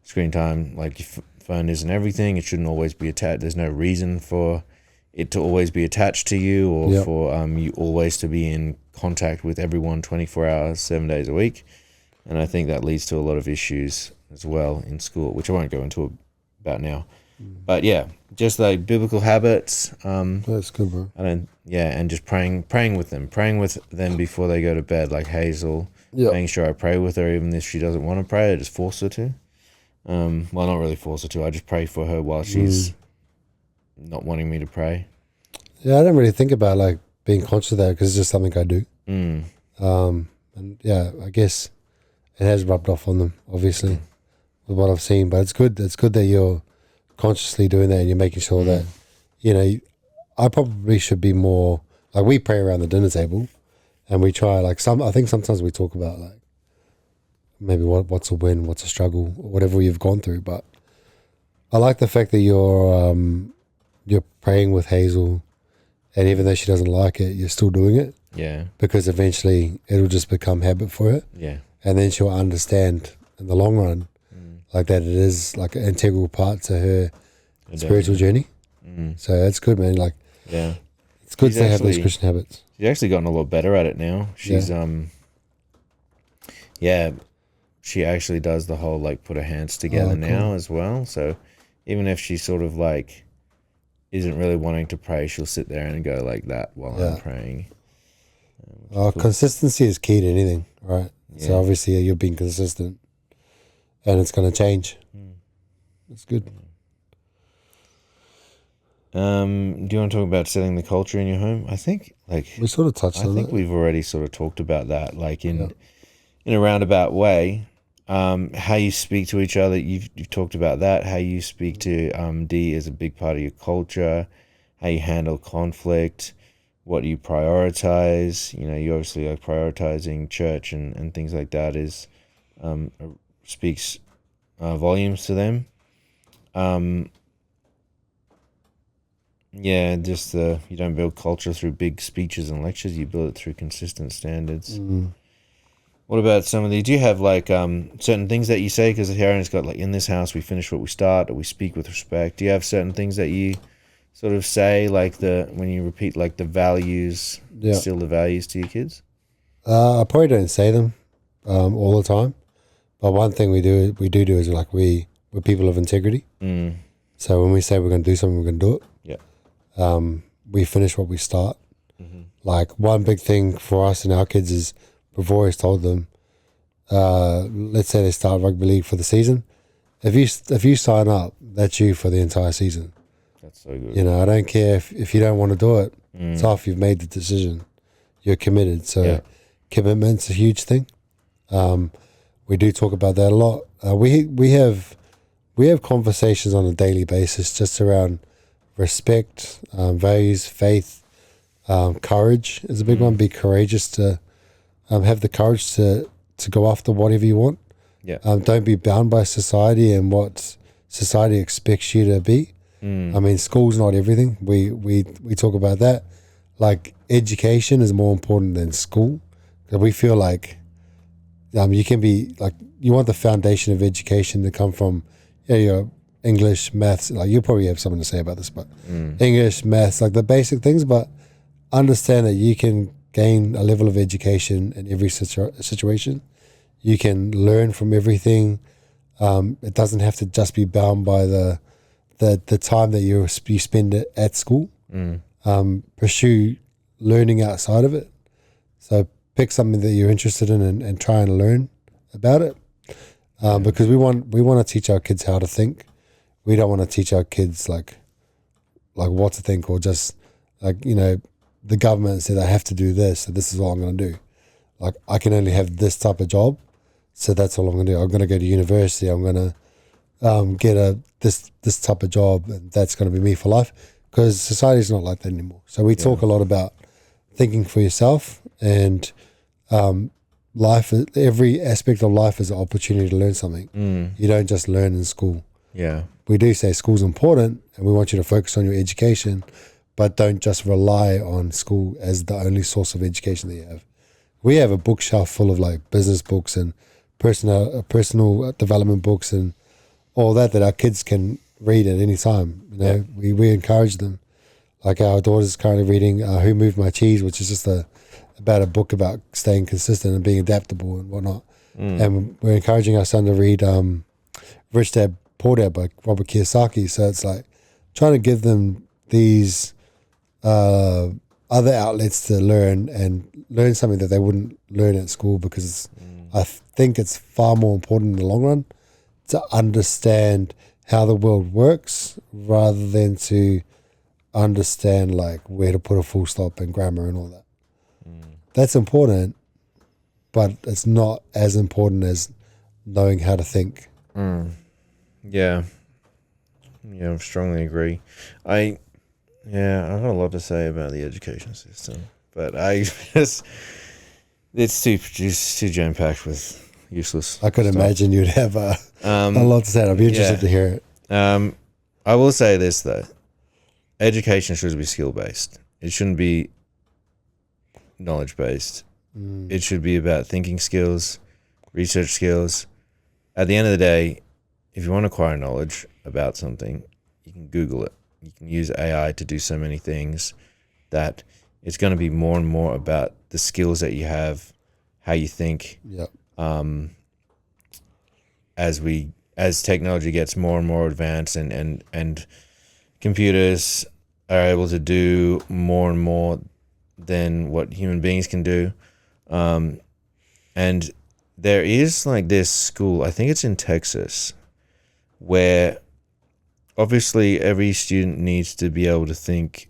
screen time, like your phone isn't everything. It shouldn't always be attached. There's no reason for it to always be attached to you, or for you always to be in contact with everyone 24 hours, 7 days a week. And I think that leads to a lot of issues as well in school, which I won't go into about now. But just like biblical habits. That's good, bro. And just praying with them before they go to bed, like Hazel. Making sure I pray with her, even if she doesn't want to pray. I just force her to. Well, not really force her to. I just pray for her while she's not wanting me to pray. Yeah, I don't really think about like being conscious of that, because it's just something I do. And I guess it has rubbed off on them, obviously, with what I've seen. But it's good. It's good that you're consciously doing that, and you're making sure that, I probably should be more like, we pray around the dinner table, and we try I think sometimes we talk about like maybe what's a win, what's a struggle, or whatever you've gone through. But I like the fact that you're praying with Hazel, and even though she doesn't like it, you're still doing it. Yeah. Because eventually it'll just become habit for her. Yeah. And then she'll understand in the long run, like that it is like an integral part to her spiritual journey. So that's good, man. Like, it's good to have those Christian habits. She's actually gotten a lot better at it now. She's she actually does the whole like put her hands together now as well. So even if she sort of like isn't really wanting to pray, she'll sit there and go like that while I'm praying. Cool. Consistency is key to anything, right? So obviously you're being consistent, and it's going to change. It's good. Do you want to talk about setting the culture in your home? I think like we sort of touched on it. I think we've already sort of talked about that, like in a roundabout way. How you speak to each other, you've talked about that. How you speak to D is a big part of your culture. How you handle conflict, what you prioritize. You obviously like prioritizing church and things like that is speaks volumes to them. You don't build culture through big speeches and lectures. You build it through consistent standards. What about some of these? Do you have like certain things that you say? Because Aaron's got like, in this house we finish what we start, or we speak with respect. Do you have certain things that you sort of say, like when you repeat like the values, instill the values to your kids? I probably don't say them all the time, but one thing we do is like we're people of integrity. So when we say we're going to do something, we're going to do it. We finish what we start. Like one big thing for us and our kids is we've always told them, let's say they start rugby league for the season. If you sign up, that's you for the entire season. That's so good. You know, I don't care if you don't want to do it. It's off. You've made the decision. You're committed. So commitment's a huge thing. We do talk about that a lot. We have conversations on a daily basis just around respect, values, faith, courage is a big one. Be courageous to have the courage to go after whatever you want. Don't be bound by society and what society expects you to be. I mean, school's not everything. We talk about that. Like education is more important than school. We feel like you can be like, you want the foundation of education to come from your English, maths. Like you probably have something to say about this, but English, maths, like the basic things. But understand that you can gain a level of education in every situation. You can learn from everything. It doesn't have to just be bound by the time that you spend it at school. Pursue learning outside of it. So pick something that you're interested in and try and learn about it. Because we want to teach our kids how to think. We don't want to teach our kids like what to think, or just like, you know, the government said I have to do this, so this is all I'm going to do. Like I can only have this type of job, so that's all I'm going to do. I'm going to go to university. I'm going to get this type of job, and that's going to be me for life. Because society's not like that anymore. So we talk a lot about thinking for yourself, and life. Every aspect of life is an opportunity to learn something. You don't just learn in school. We do say school's important, and we want you to focus on your education, but don't just rely on school as the only source of education that you have. We have a bookshelf full of like business books and personal development books and all that our kids can read at any time. You know, we encourage them. Like our daughter's currently reading Who Moved My Cheese, which is just about a book about staying consistent and being adaptable and whatnot. And we're encouraging our son to read Rich Dad Poor Dad by Robert Kiyosaki. So it's like trying to give them these other outlets to learn something that they wouldn't learn at school, because I think it's far more important in the long run to understand how the world works rather than to understand like where to put a full stop and grammar and all that. That's important, but it's not as important as knowing how to think. Yeah, I strongly agree. I've got a lot to say about the education system, but it's too jam-packed with useless I could stuff. imagine you'd have a lot to say. I'd be interested to hear it. I will say this though. Education should be skill-based. It shouldn't be knowledge-based. It should be about thinking skills, research skills. At the end of the day, if you want to acquire knowledge about something, you can Google it. You can use AI to do so many things that it's going to be more and more about the skills that you have, how you think. As technology gets more and more advanced and computers are able to do more and more than what human beings can do. And there is like this school, I think it's in Texas, where obviously every student needs to be able to think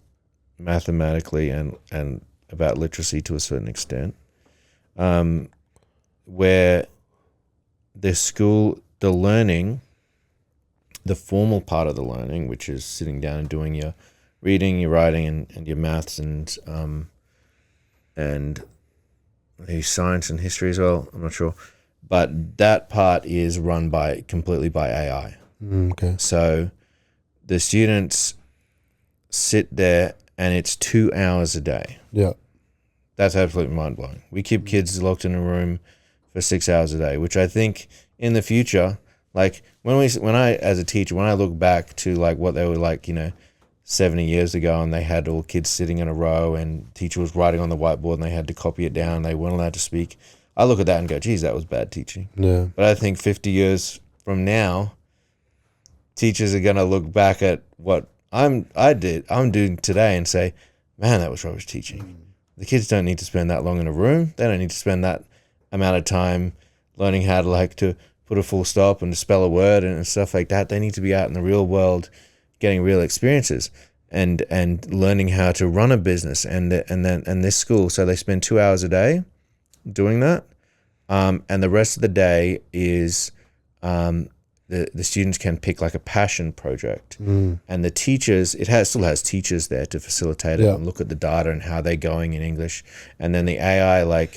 mathematically and about literacy to a certain extent, where the school, the learning, the formal part of the learning, which is sitting down and doing your reading, your writing, and your maths and the science and history as well, I'm not sure. But that part is run completely by AI. Okay. So the students sit there and it's 2 hours a day. Yeah. That's absolutely mind-blowing. We keep kids locked in a room for 6 hours a day, which I think in the future, like when I as a teacher, when I look back to like what they were like, 70 years ago, and they had all kids sitting in a row, and teacher was writing on the whiteboard, and they had to copy it down. They weren't allowed to speak. I look at that and go, geez, that was bad teaching. Yeah. But I think 50 years from now, teachers are going to look back at what I'm doing today and say, man, that was rubbish teaching. The kids don't need to spend that long in a room. They don't need to spend that amount of time learning how to put a full stop and to spell a word and stuff like that. They need to be out in the real world, getting real experiences and learning how to run a business and this school. So they spend 2 hours a day doing that, and the rest of the day is the students can pick like a passion project, and the teachers, still has teachers there to facilitate it and look at the data and how they're going in English, and then the AI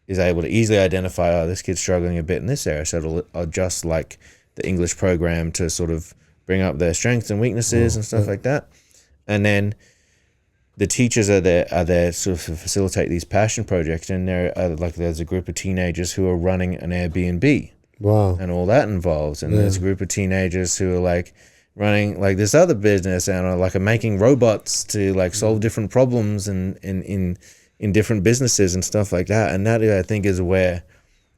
is able to easily identify, oh, this kid's struggling a bit in this area, so it'll adjust like the English program to sort of bring up their strengths and weaknesses and stuff like that. And then the teachers are there sort of to facilitate these passion projects, and there's a group of teenagers who are running an Airbnb. Wow. And all that involves. And there's a group of teenagers who are like running like this other business and are making robots to like solve different problems in different businesses and stuff like that. And that, I think, is where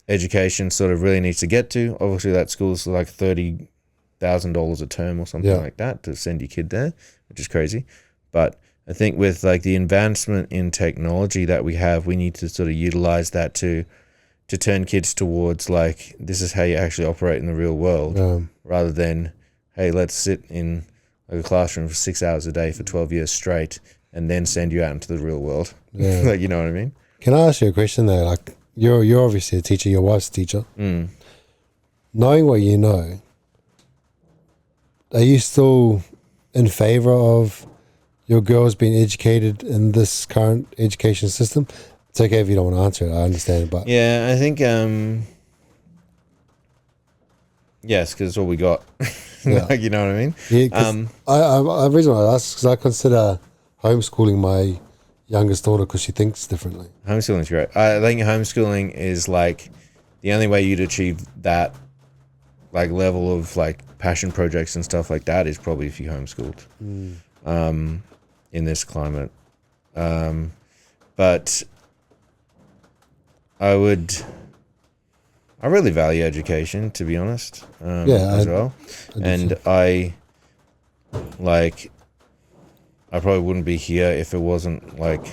education sort of really needs to get to. Obviously that school's like $30,000 a term or something like that to send your kid there, which is crazy. But I think with like the advancement in technology that we have, we need to sort of utilize that to turn kids towards like, this is how you actually operate in the real world, rather than, hey, let's sit in like a classroom for 6 hours a day for 12 years straight and then send you out into the real world. Like, you know what I mean? Can I ask you a question though? Like, you're obviously a teacher, your wife's a teacher. Knowing what you know, are you still in favor of your girls being educated in this current education system? It's okay if you don't want to answer it, I understand, but yeah, I think yes, because it's all we got. Like, you know what I mean? Yeah, the reason why I ask is because I consider homeschooling my youngest daughter because she thinks differently. Homeschooling's great. I think homeschooling is like the only way you'd achieve that like level of like passion projects and stuff like that is probably if you homeschooled in this climate. But I really value education, to be honest, as well. And I probably wouldn't be here if it wasn't like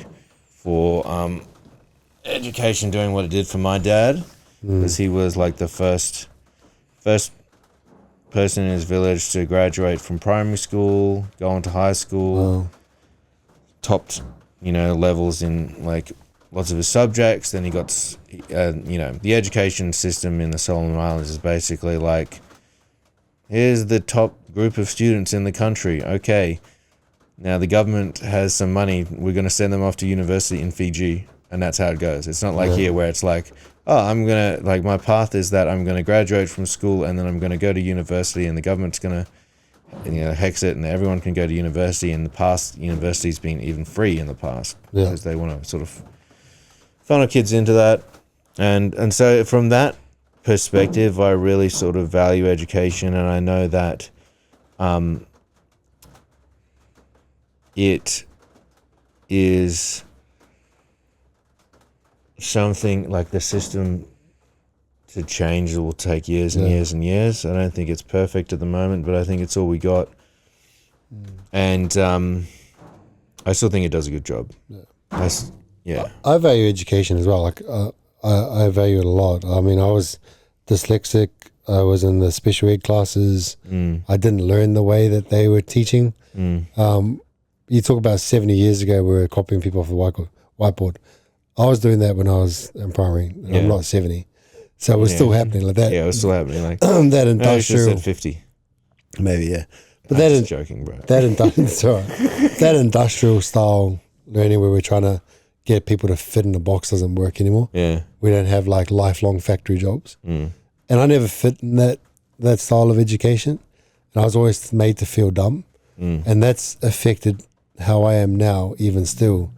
for education doing what it did for my dad, because he was like the first person in his village to graduate from primary school, go into high school, topped, levels in like lots of his subjects. Then he got, the education system in the Solomon Islands is basically like, here's the top group of students in the country. Okay, now the government has some money. We're going to send them off to university in Fiji, and that's how it goes. It's not like here where it's like, oh, my path is that I'm going to graduate from school and then I'm going to go to university, and the government's going to, hex it, and everyone can go to university. In the past, university's been even free in the past because they want to sort of funnel kids into that. And so from that perspective, I really sort of value education, and I know that it is something like the system to change will take years and years and years. I don't think it's perfect at the moment, but I think it's all we got. And I still think it does a good job. I value education as well. Like I value it a lot. I mean, I was dyslexic. I was in the special ed classes. I didn't learn the way that they were teaching. You talk about 70 years ago, we were copying people off the whiteboard. I was doing that when I was in primary, and I'm not 70. So it was still happening like that. Yeah, it was still happening like that industrial. I should have said 50. Maybe, yeah. But I'm just joking, bro. That industrial style learning where we're trying to get people to fit in a box doesn't work anymore. Yeah. We don't have like lifelong factory jobs. And I never fit in that style of education. And I was always made to feel dumb. And that's affected how I am now, even still,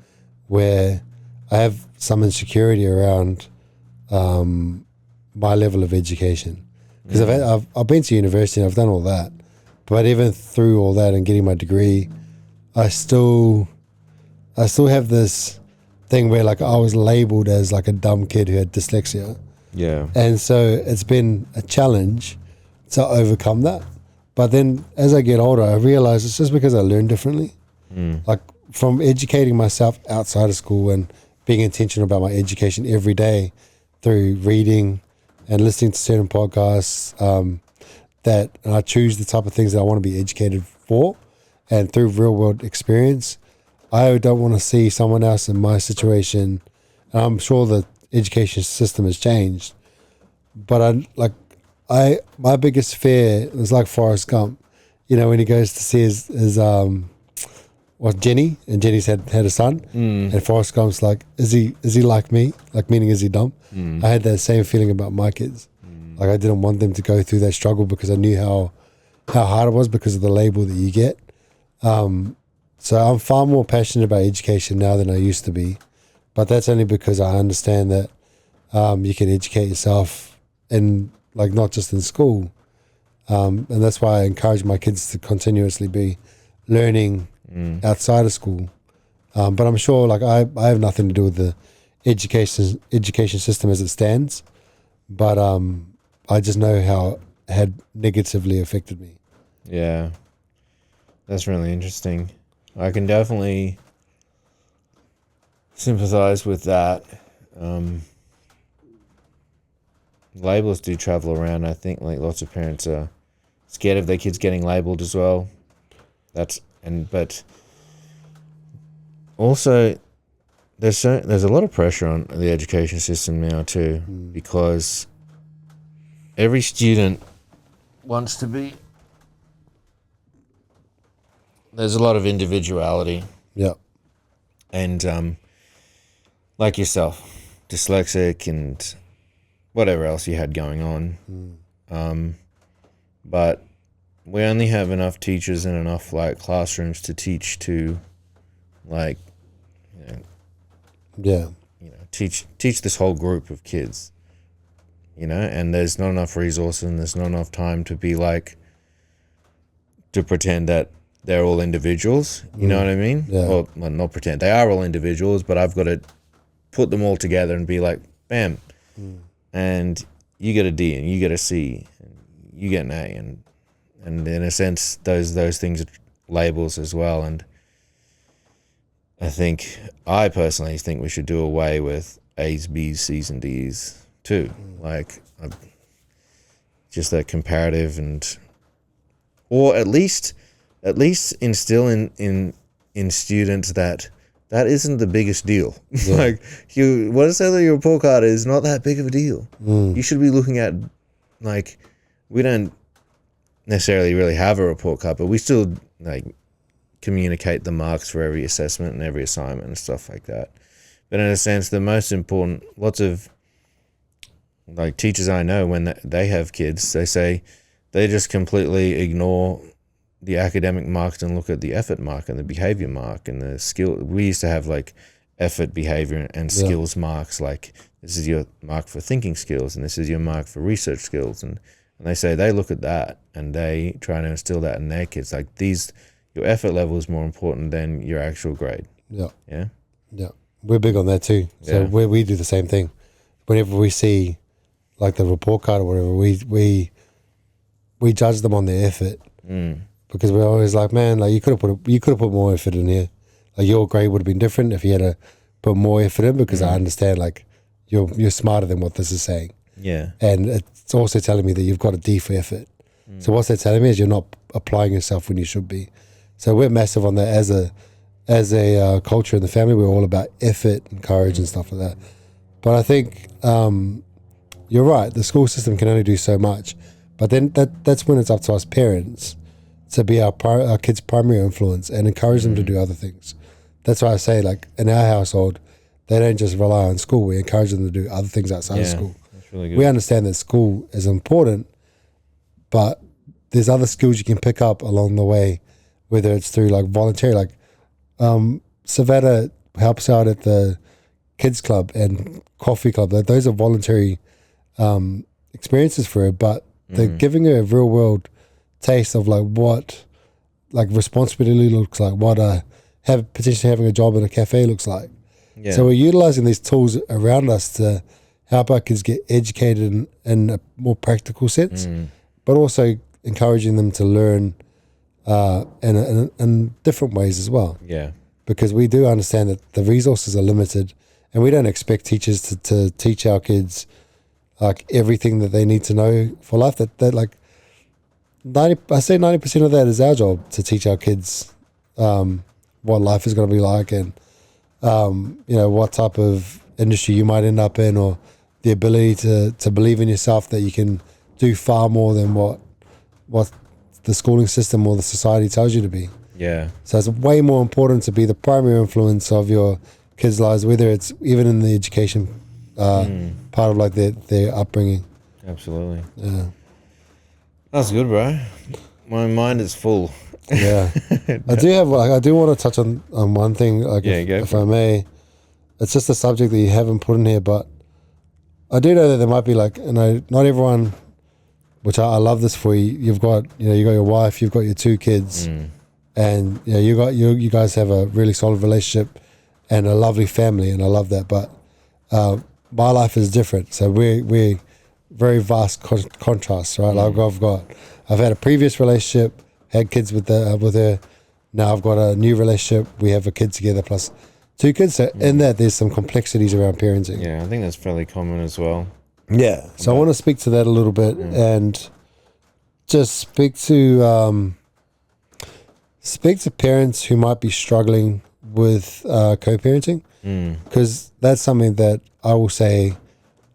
where I have some insecurity around my level of education. Because I've been to university and I've done all that. But even through all that and getting my degree, I still have this thing where like I was labeled as like a dumb kid who had dyslexia. Yeah. And so it's been a challenge to overcome that. But then as I get older, I realize it's just because I learn differently. Like from educating myself outside of school and being intentional about my education every day through reading and listening to certain podcasts, that I choose the type of things that I want to be educated for, and through real world experience. I don't want to see someone else in my situation. And I'm sure the education system has changed, but my biggest fear was like Forrest Gump, when he goes to see his Jenny, and Jenny's had a son, and Forrest Gump's like, is he like me? Like, meaning, is he dumb? I had that same feeling about my kids. Like, I didn't want them to go through that struggle because I knew how hard it was because of the label that you get. So I'm far more passionate about education now than I used to be, but that's only because I understand that you can educate yourself in, like, not just in school, and that's why I encourage my kids to continuously be learning outside of school. But I'm sure, like, I have nothing to do with the education system as it stands, but I just know how it had negatively affected me. Yeah, that's really interesting. I can definitely sympathize with that. Labels do travel around. I think like lots of parents are scared of their kids getting labeled as well. But also there's a lot of pressure on the education system now too, because every student wants to be. There's a lot of individuality. Yeah. And like yourself, dyslexic and whatever else you had going on. But we only have enough teachers and enough like classrooms to teach to, like, teach this whole group of kids, and there's not enough resources and there's not enough time to be like, to pretend that they're all individuals, you know what I mean? Yeah. Well, not pretend. They are all individuals, but I've got to put them all together and be like, bam, and you get a D and you get a C and you get an A, and in a sense, those things are labels as well. And I personally think we should do away with A's, B's, C's, and D's too. Like, just that comparative, or at least instill in students that isn't the biggest deal. Yeah. Like, what it says on your report card is not that big of a deal. You should be looking at, like, we don't necessarily really have a report card, but we still like communicate the marks for every assessment and every assignment and stuff like that. But in a sense, the most important, lots of like teachers I know, when they have kids, they say they just completely ignore the academic marks and look at the effort mark and the behavior mark and the skill. We used to have like effort, behavior, and skills marks. Like, this is your mark for thinking skills and this is your mark for research skills. And they say they look at that and they try to instill that in their kids. Like, your effort level is more important than your actual grade. Yeah. Yeah. Yeah. We're big on that too. So we do the same thing. Whenever we see like the report card or whatever, we judge them on their effort. Because we're always like, man, like you could have put more effort in here. Like, your grade would have been different if you had to put more effort in, because I understand like you're smarter than what this is saying. Yeah. And it's also telling me that you've got a D for effort. So what's that telling me is you're not applying yourself when you should be. So we're massive on that as a culture in the family. We're all about effort and courage and stuff like that. But I think you're right. The school system can only do so much. But then that's when it's up to us parents to be our kids' primary influence and encourage them to do other things. That's why I say, like, in our household, they don't just rely on school. We encourage them to do other things outside of school. That's really good. We understand that school is important, but there's other skills you can pick up along the way, whether it's through like voluntary, like Savannah helps out at the kids club and coffee club. Those are voluntary experiences for her, but they're giving her a real world taste of like what like responsibility looks like, what potentially having a job in a cafe looks like. Yeah. So we're utilizing these tools around us to help our kids get educated in a more practical sense, but also encouraging them to learn in different ways as well. Yeah. Because we do understand that the resources are limited, and we don't expect teachers to teach our kids like everything that they need to know for life. That like 90% of that is our job, to teach our kids what life is going to be like, and what type of industry you might end up in, or the ability to believe in yourself that you can do far more than what the schooling system or the society tells you to be. Yeah. So it's way more important to be the primary influence of your kids' lives, whether it's even in the education part of like their upbringing. Absolutely. Yeah. That's good, bro. My mind is full. Yeah. I do want to touch on one thing, like if I may. It's just a subject that you haven't put in here, but I do know that there might be like, not everyone, which I love this for you. You've got, you got your wife, you've got your 2 kids, and you guys have a really solid relationship and a lovely family, and I love that. But my life is different, so we're very vast contrasts, right? Like I've had a previous relationship, had kids with her. Now I've got a new relationship. We have a kid together plus 2 kids. So in that, there's some complexities around parenting. Yeah, I think that's fairly common as well. Yeah. So I want to speak to that a little bit and just speak to parents who might be struggling with co-parenting, because that's something that I will say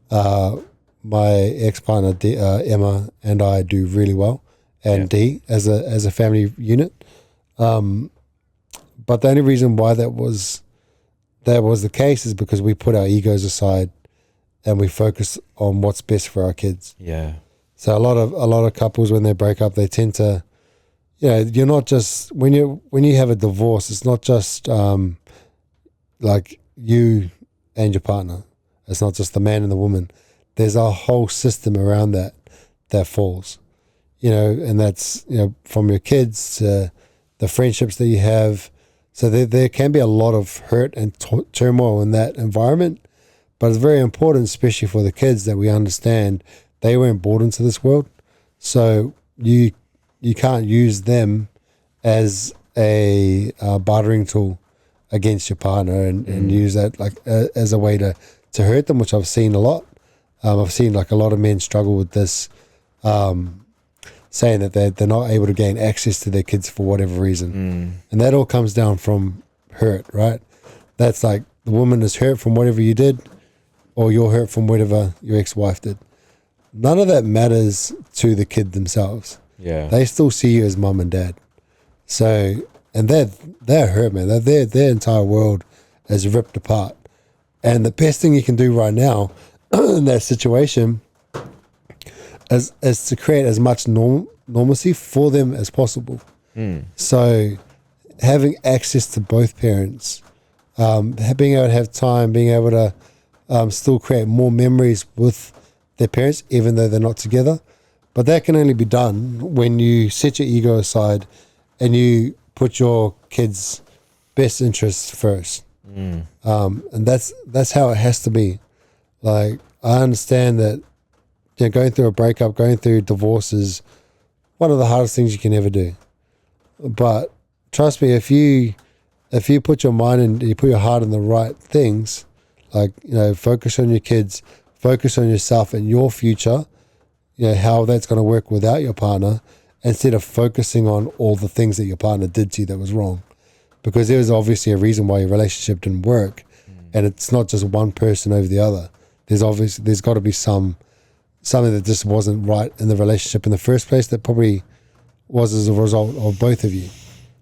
my ex-partner Emma and I do really well, and Dee as a family unit. But the only reason why that was the case is because we put our egos aside and we focus on what's best for our kids. Yeah. So a lot of couples, when they break up, they tend to, you're not just, when you have a divorce, it's not just like you and your partner. It's not just the man and the woman. There's a whole system around that falls, and that's, from your kids to the friendships that you have. So there can be a lot of hurt and turmoil in that environment, but it's very important, especially for the kids, that we understand they weren't born into this world. So you can't use them as a bartering tool against your partner and use that like as a way to hurt them, which I've seen a lot. I've seen like a lot of men struggle with this, saying that they're not able to gain access to their kids for whatever reason. And that all comes down from hurt, right? That's like the woman is hurt from whatever you did, or you're hurt from whatever your ex-wife did. None of that matters to the kid themselves. Yeah. They still see you as mom and dad. So, and they're hurt, man. Their entire world is ripped apart. And the best thing you can do right now in that situation is to create as much normalcy for them as possible. So having access to both parents, being able to have time, being able to still create more memories with their parents, even though they're not together. But that can only be done when you set your ego aside and you put your kids' best interests first. And that's how it has to be. Like, I understand that going through a breakup, going through divorce is one of the hardest things you can ever do. But trust me, if you put your mind and you put your heart in the right things, like, focus on your kids, focus on yourself and your future, how that's going to work without your partner, instead of focusing on all the things that your partner did to you that was wrong. Because there was obviously a reason why your relationship didn't work, and it's not just one person over the other. There's got to be something that just wasn't right in the relationship in the first place, that probably was as a result of both of you.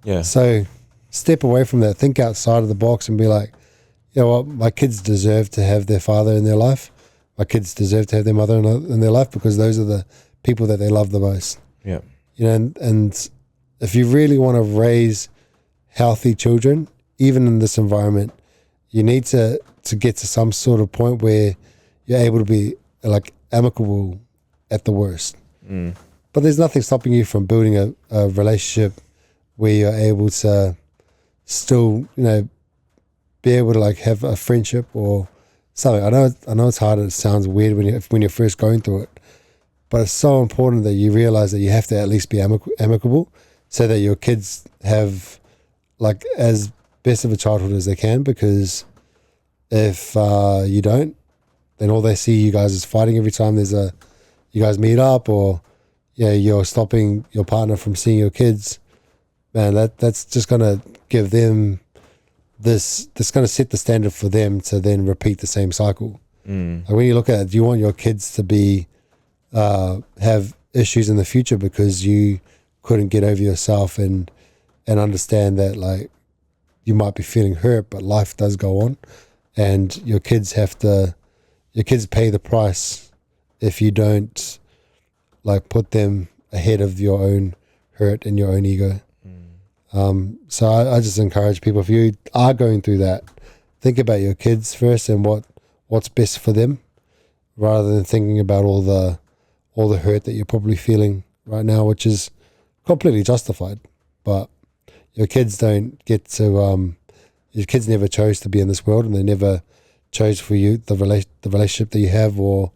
Yeah. So step away from that, think outside of the box and be like, what, my kids deserve to have their father in their life. My kids deserve to have their mother in their life, because those are the people that they love the most. Yeah. And if you really want to raise healthy children, even in this environment, you need to get to some sort of point where you're able to be like amicable at the worst. But there's nothing stopping you from building a relationship where you're able to still, be able to like have a friendship or something. I know it's hard and it sounds weird when you're first going through it, but it's so important that you realize that you have to at least be amicable so that your kids have like as best of a childhood as they can, because if you don't, then all they see you guys is fighting every time you guys meet up, or you're stopping your partner from seeing your kids. Man, that's just gonna give them that's gonna set the standard for them to then repeat the same cycle. Like when you look at it, do you want your kids to be have issues in the future because you couldn't get over yourself and understand that like you might be feeling hurt, but life does go on, and your kids pay the price if you don't like put them ahead of your own hurt and your own ego. So I just encourage people, if you are going through that, think about your kids first and what's best for them, rather than thinking about all the hurt that you're probably feeling right now, which is completely justified. But your kids don't get to your kids never chose to be in this world, and they never chose for you the relationship that you have, or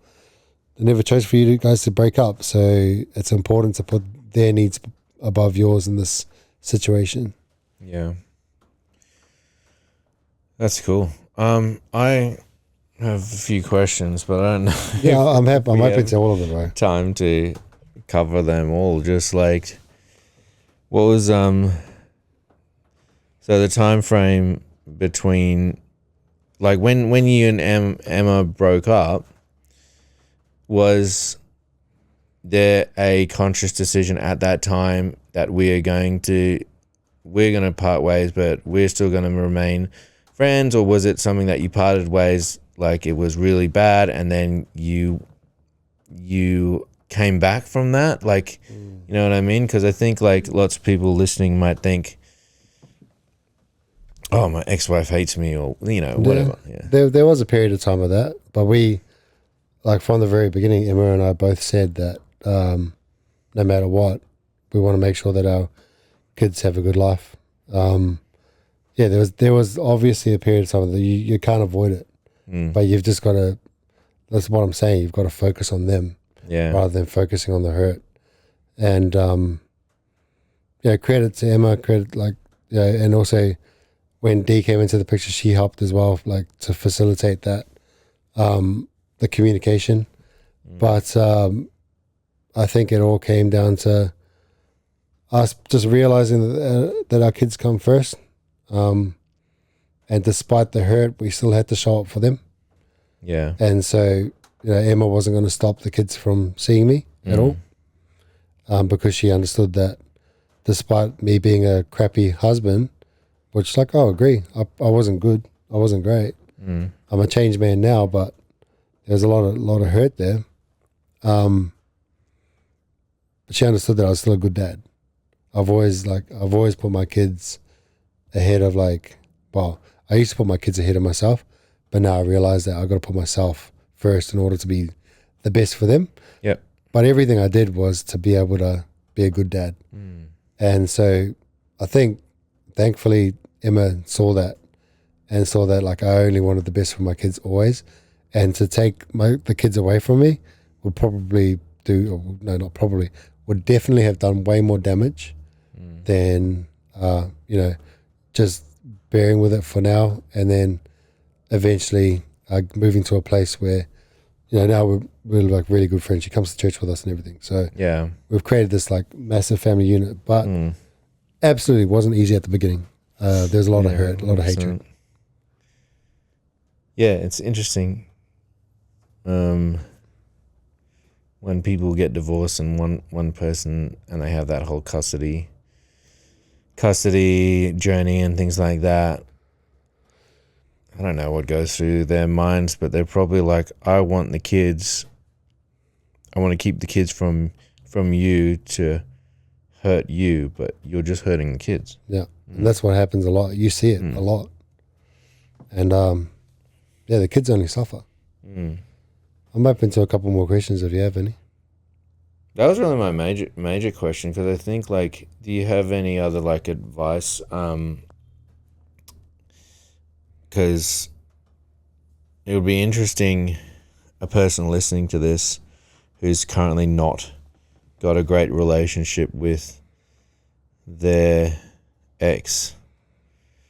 they never chose for you guys to break up. So it's important to put their needs above yours in this situation. Yeah, that's cool. I have a few questions, but I don't know. Yeah, I'm happy to all of them, bro. Time to cover them all. Just like, what was so the time frame between like when you and Emma broke up, was there a conscious decision at that time that we're going to part ways, but we're still going to remain friends? Or was it something that you parted ways, like it was really bad, and then you came back from that? Like, you know what I mean? Because I think like lots of people listening might think, oh, my ex-wife hates me, or whatever. Yeah. There was a period of time of that, but we, like from the very beginning, Emma and I both said that no matter what, we want to make sure that our kids have a good life. There was obviously a period of time that you can't avoid it, but you've just got to. That's what I'm saying. You've got to focus on them, rather than focusing on the hurt. And credit to Emma, and also when Dee came into the picture, she helped as well, like to facilitate that, the communication. But I think it all came down to us just realizing that our kids come first. And despite the hurt, we still had to show up for them. Yeah. And so, Emma wasn't going to stop the kids from seeing me at all, because she understood that despite me being a crappy husband, which like, I agree, I wasn't good, I wasn't great. I'm a changed man now, but there's a lot of hurt there. But she understood that I was still a good dad. I've always put my kids ahead of I used to put my kids ahead of myself, but now I realize that I've got to put myself first in order to be the best for them. Yep. But everything I did was to be able to be a good dad. And so I think, thankfully, Emma saw that and saw that like I only wanted the best for my kids always. And to take the kids away from me would would definitely have done way more damage than, just bearing with it for now, and then eventually moving to a place where, now we're like really good friends. She comes to church with us and everything. So yeah, we've created this like massive family unit, but absolutely wasn't easy at the beginning. There's a lot of hurt, a lot of hatred. Yeah, it's interesting. When people get divorced and one person, and they have that whole custody journey and things like that, I don't know what goes through their minds, but they're probably like, I want to keep the kids from you to hurt you, but you're just hurting the kids. Yeah, and that's what happens a lot. You see it a lot. And the kids only suffer. I'm open to a couple more questions if you have any. That was really my major question, because I think, like, do you have any other, like, advice? Because it would be interesting, a person listening to this who's currently not got a great relationship with their ex.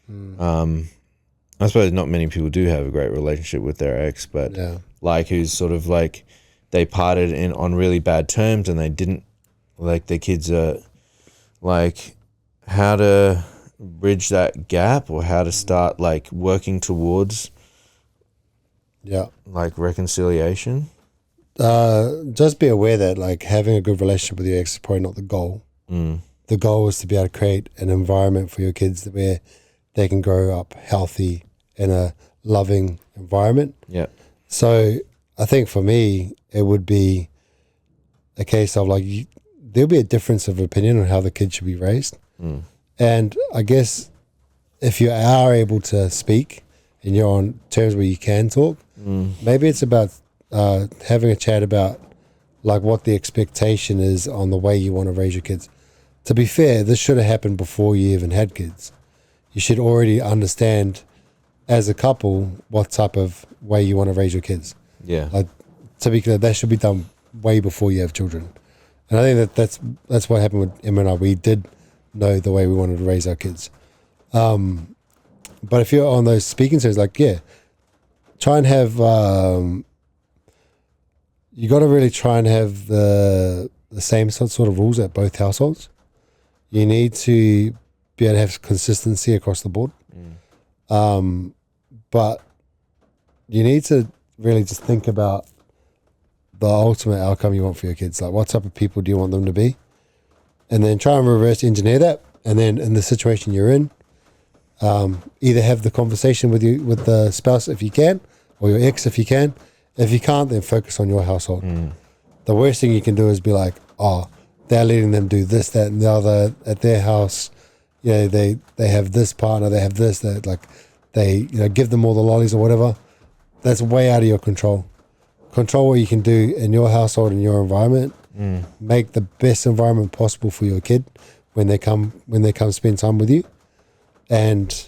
I suppose not many people do have a great relationship with their ex, but like, who's sort of like, they parted on really bad terms, and they didn't, like, their kids are like, how to bridge that gap, or how to start, like, working towards like reconciliation. Just be aware that, like, having a good relationship with your ex is probably not the goal. The goal is to be able to create an environment for your kids where they can grow up healthy in a loving environment. So I think for me, it would be a case of, like, there'll be a difference of opinion on how the kid should be raised. And I guess if you are able to speak and you're on terms where you can talk, maybe it's about having a chat about, like, what the expectation is on the way you want to raise your kids. To be fair, this should have happened before you even had kids. You should already understand, as a couple, what type of way you want to raise your kids. Like, to be clear, that should be done way before you have children. And I think that's what happened with Emma and I. We did know the way we wanted to raise our kids. But if you're on those speaking terms, like, try and have, you got to really try and have the same sort of rules at both households. You need to be able to have consistency across the board. But you need to really just think about the ultimate outcome you want for your kids. Like, what type of people do you want them to be? And then try and reverse engineer that. And then in the situation you're in, either have the conversation with the spouse if you can, or your ex if you can. If you can't, then focus on your household. The worst thing you can do is be like, oh, they're letting them do this, that, and the other at their house. They have this partner, they have this, that, like, they give them all the lollies or whatever. That's way out of your control. Control what you can do in your household and your environment. Make the best environment possible for your kid when they come spend time with you. And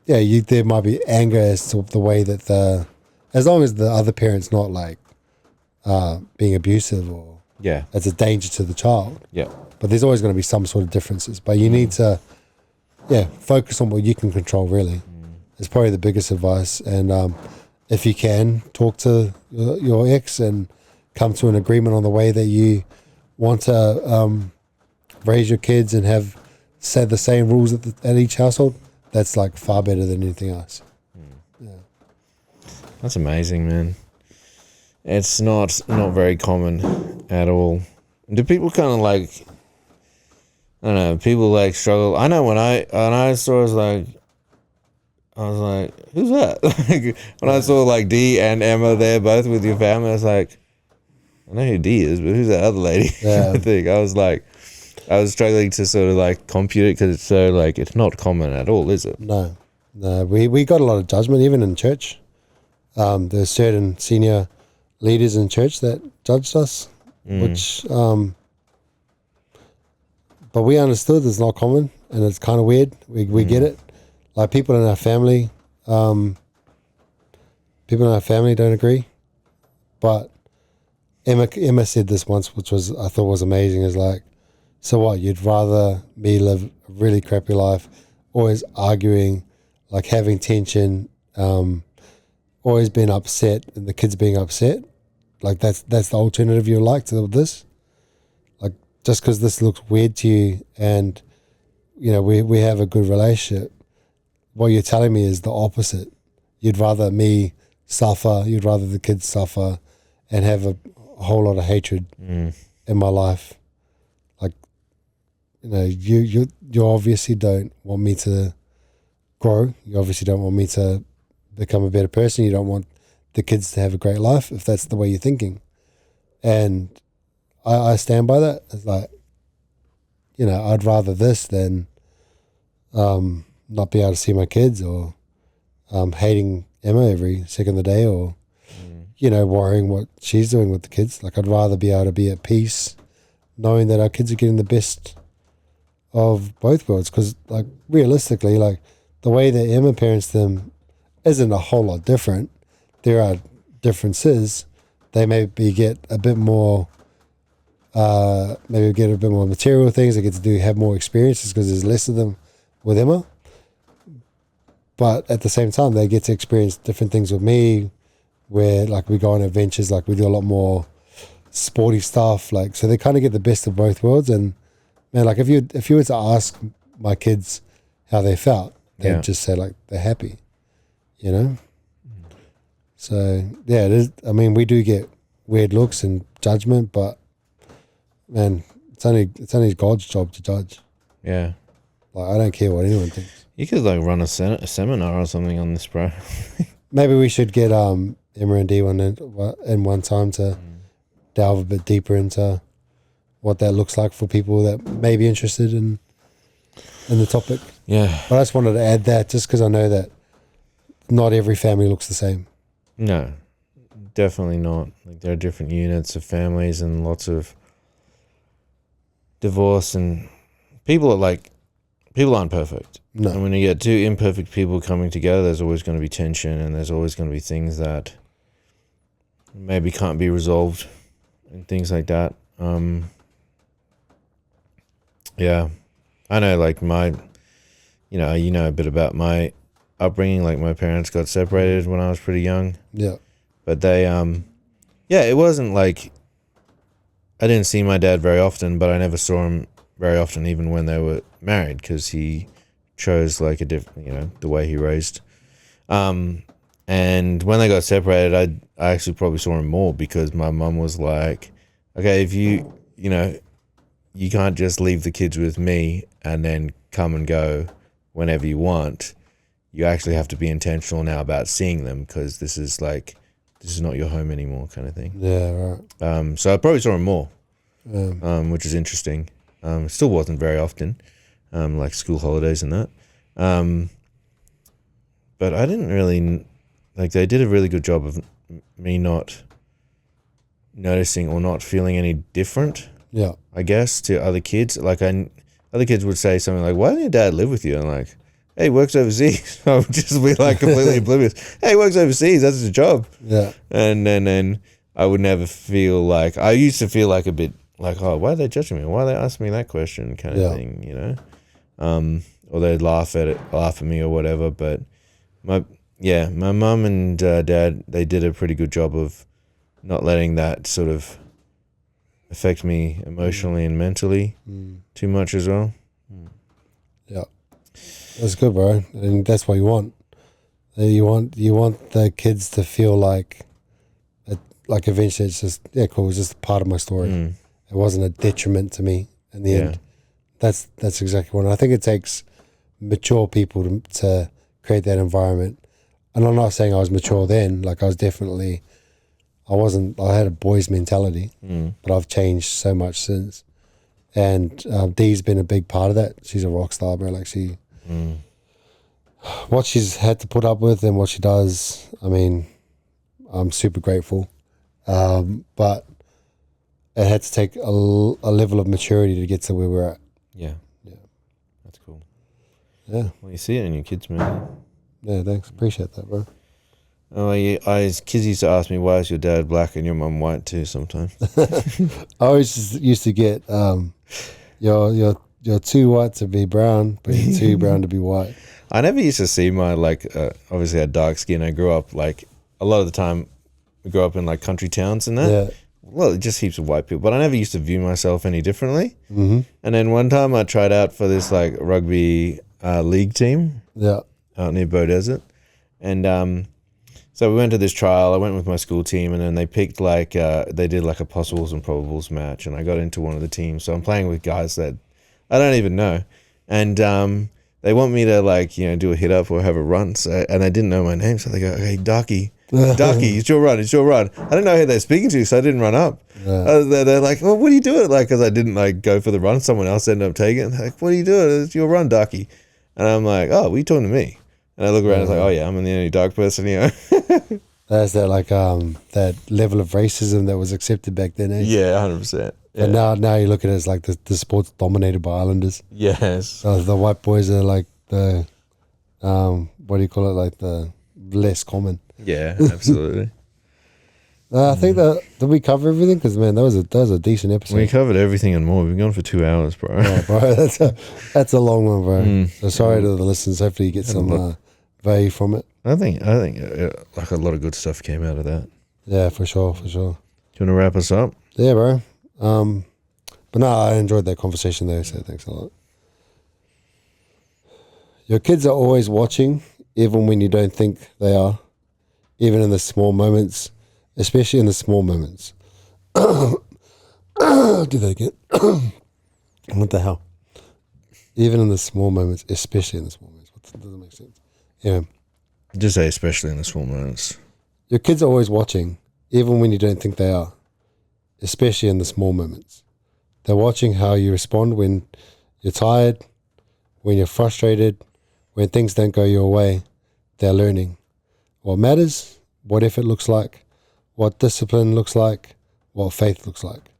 there might be anger as to the way that as long as the other parent's not, like, being abusive or as a danger to the child. But there's always going to be some sort of differences. But you need to focus on what you can control, really. It's probably the biggest advice. And if you can, talk to your ex and come to an agreement on the way that you want to raise your kids and have set the same rules at each household. That's, like, far better than anything else. That's amazing, man. It's not very common at all. Do people kind of, like, I don't know, people, like, struggle? I know when I saw it, I was like, who's that? Like, when I saw, like, Dee and Emma there both with your family, I was like, I know who Dee is, but who's that other lady? I think I was struggling to sort of, like, compute it, because it's so, like, it's not common at all, is it? No, we got a lot of judgment even in church. There's certain senior leaders in church that judged us, which but we understood it's not common, and it's kind of weird. We get it. Like, people in our family don't agree. But Emma said this once, which I thought was amazing, is like, so what, you'd rather me live a really crappy life, always arguing, like, having tension, always being upset, and the kids being upset? Like, that's the alternative you like to this? Like, just because this looks weird to you and, we have a good relationship, what you're telling me is the opposite. You'd rather me suffer, you'd rather the kids suffer and have a whole lot of hatred in my life. Like, you obviously don't want me to grow. You obviously don't want me to become a better person. You don't want the kids to have a great life, if that's the way you're thinking. And I stand by that. It's like, I'd rather this than not be able to see my kids, or hating Emma every second of the day, or worrying what she's doing with the kids. Like, I'd rather be able to be at peace knowing that our kids are getting the best of both worlds. Because, like, realistically, like, the way that Emma parents them isn't a whole lot different. There are differences. They maybe get a bit more, material things. They get to have more experiences because there's less of them with Emma. But at the same time, they get to experience different things with me, where, like, we go on adventures, like, we do a lot more sporty stuff, like, so they kind of get the best of both worlds. And man, like, if you were to ask my kids how they felt, they'd just say, like, they're happy, So yeah, it is. I mean, we do get weird looks and judgment, but man, it's only God's job to judge. Yeah, like, I don't care what anyone thinks. You could, like, run a seminar or something on this, bro. Maybe we should get Emma and D in one time to delve a bit deeper into what that looks like for people that may be interested in the topic. Yeah. But I just wanted to add that just because I know that not every family looks the same. No, definitely not. Like, there are different units of families and lots of divorce, and people aren't perfect. No. And when you get two imperfect people coming together, there's always going to be tension, and there's always going to be things that maybe can't be resolved and things like that. Yeah, I know, like, my, a bit about my upbringing. Like, my parents got separated when I was pretty young. Yeah. But they, it wasn't like, I didn't see my dad very often, but I never saw him very often, even when they were married, because he chose, like, a different, the way he raised. And when they got separated, I actually probably saw him more, because my mum was like, okay, if you can't just leave the kids with me and then come and go whenever you want. You actually have to be intentional now about seeing them, because this is not your home anymore, kind of thing. Yeah, right. So I probably saw him more, which is interesting. It still wasn't very often, like school holidays and that. But I didn't really, like, they did a really good job of me not noticing or not feeling any different. Yeah. I guess, to other kids. Like, other kids would say something like, why didn't your dad live with you? And, like, hey, he works overseas. I would just be, like, completely oblivious. Hey, he works overseas. That's his job. Yeah. And then I would never feel like, I used to feel like a bit like, oh, why are they judging me? Why are they asking me that question, kind of thing, or they'd laugh at me or whatever. But my mum and dad, they did a pretty good job of not letting that sort of affect me emotionally and mentally too much as well. Yeah, that's good, bro. And that's what you want. You want the kids to feel like eventually it's just, cool, it's just part of my story. It wasn't a detriment to me in the end. That's exactly what I think. It takes mature people to create that environment. And I'm not saying I was mature then. Like, I had a boy's mentality, but I've changed so much since. And Dee's been a big part of that. She's a rock star, bro. Like, what she's had to put up with and what she does, I mean, I'm super grateful. But it had to take a level of maturity to get to where we're at. Yeah. That's cool. Yeah. Well, you see it in your kids, man. Yeah, thanks. Appreciate that, bro. Oh, yeah. Kids used to ask me, why is your dad black and your mum white too sometimes? I always just used to get, you're too white to be brown, but you're too brown to be white. I never used to see my, obviously I had dark skin. I grew up, a lot of the time, we grew up in, country towns and that. Yeah. Well, just heaps of white people. But I never used to view myself any differently. Mm-hmm. And then one time I tried out for this, rugby league team. Yeah. Out near Beaudesert. And so we went to this trial. I went with my school team, and then they picked, they did, a possibles and probables match. And I got into one of the teams. So I'm playing with guys that I don't even know. And they want me to, do a hit up or have a run. So, and they didn't know my name. So they go, hey, Darky, it's your run. I didn't know who they're speaking to, so I didn't run up. Yeah. They're like, well, what are you doing? Because I didn't go for the run. Someone else ended up taking it. And they're like, what are you doing? It's your run, Darky. And I'm like, oh, what are you talking to me? And I look around and it's like, oh yeah, I'm the only dark person here. There's that that level of racism that was accepted back then. Eh? Yeah, 100%. Yeah. But now you look at it as like the sport's dominated by Islanders. Yes. The white boys are like the what do you call it? Like the less common. Yeah, absolutely. I think that did we cover everything? Because man, that was a decent episode. We covered everything and more. We've been gone for 2 hours, bro. Oh, bro, that's a long one, bro. So sorry to the listeners. Hopefully you get some value from it. I think like a lot of good stuff came out of that. Yeah, for sure. Do you want to wrap us up? Yeah, bro. But no, I enjoyed that conversation there, so thanks a lot. Your kids are always watching, even when you don't think they are, even in the small moments, especially in the small moments. Do that again. What the hell? Even in the small moments, especially in the small moments. What doesn't make sense? Yeah. Just say especially in the small moments. Your kids are always watching, even when you don't think they are, especially in the small moments. They're watching how you respond when you're tired, when you're frustrated, when things don't go your way. They're learning what matters, what effort looks like, what discipline looks like, what faith looks like.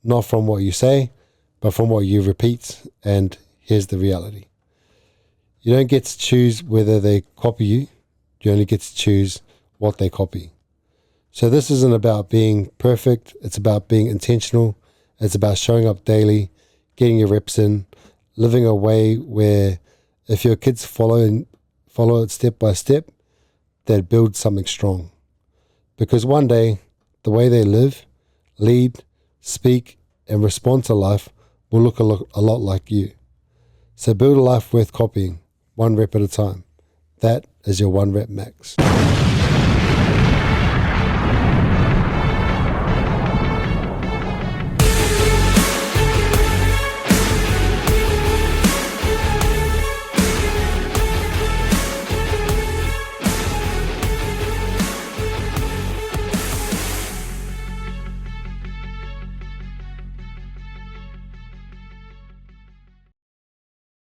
Not from what you say, but from what you repeat. And here's the reality. You don't get to choose whether they copy you. You only get to choose what they copy. So this isn't about being perfect. It's about being intentional. It's about showing up daily, getting your reps in, living a way where if your kids follow it step by step, they'd build something strong. Because one day, the way they live, lead, speak, and respond to life will look a lot like you. So build a life worth copying, one rep at a time. That is your 1 rep max.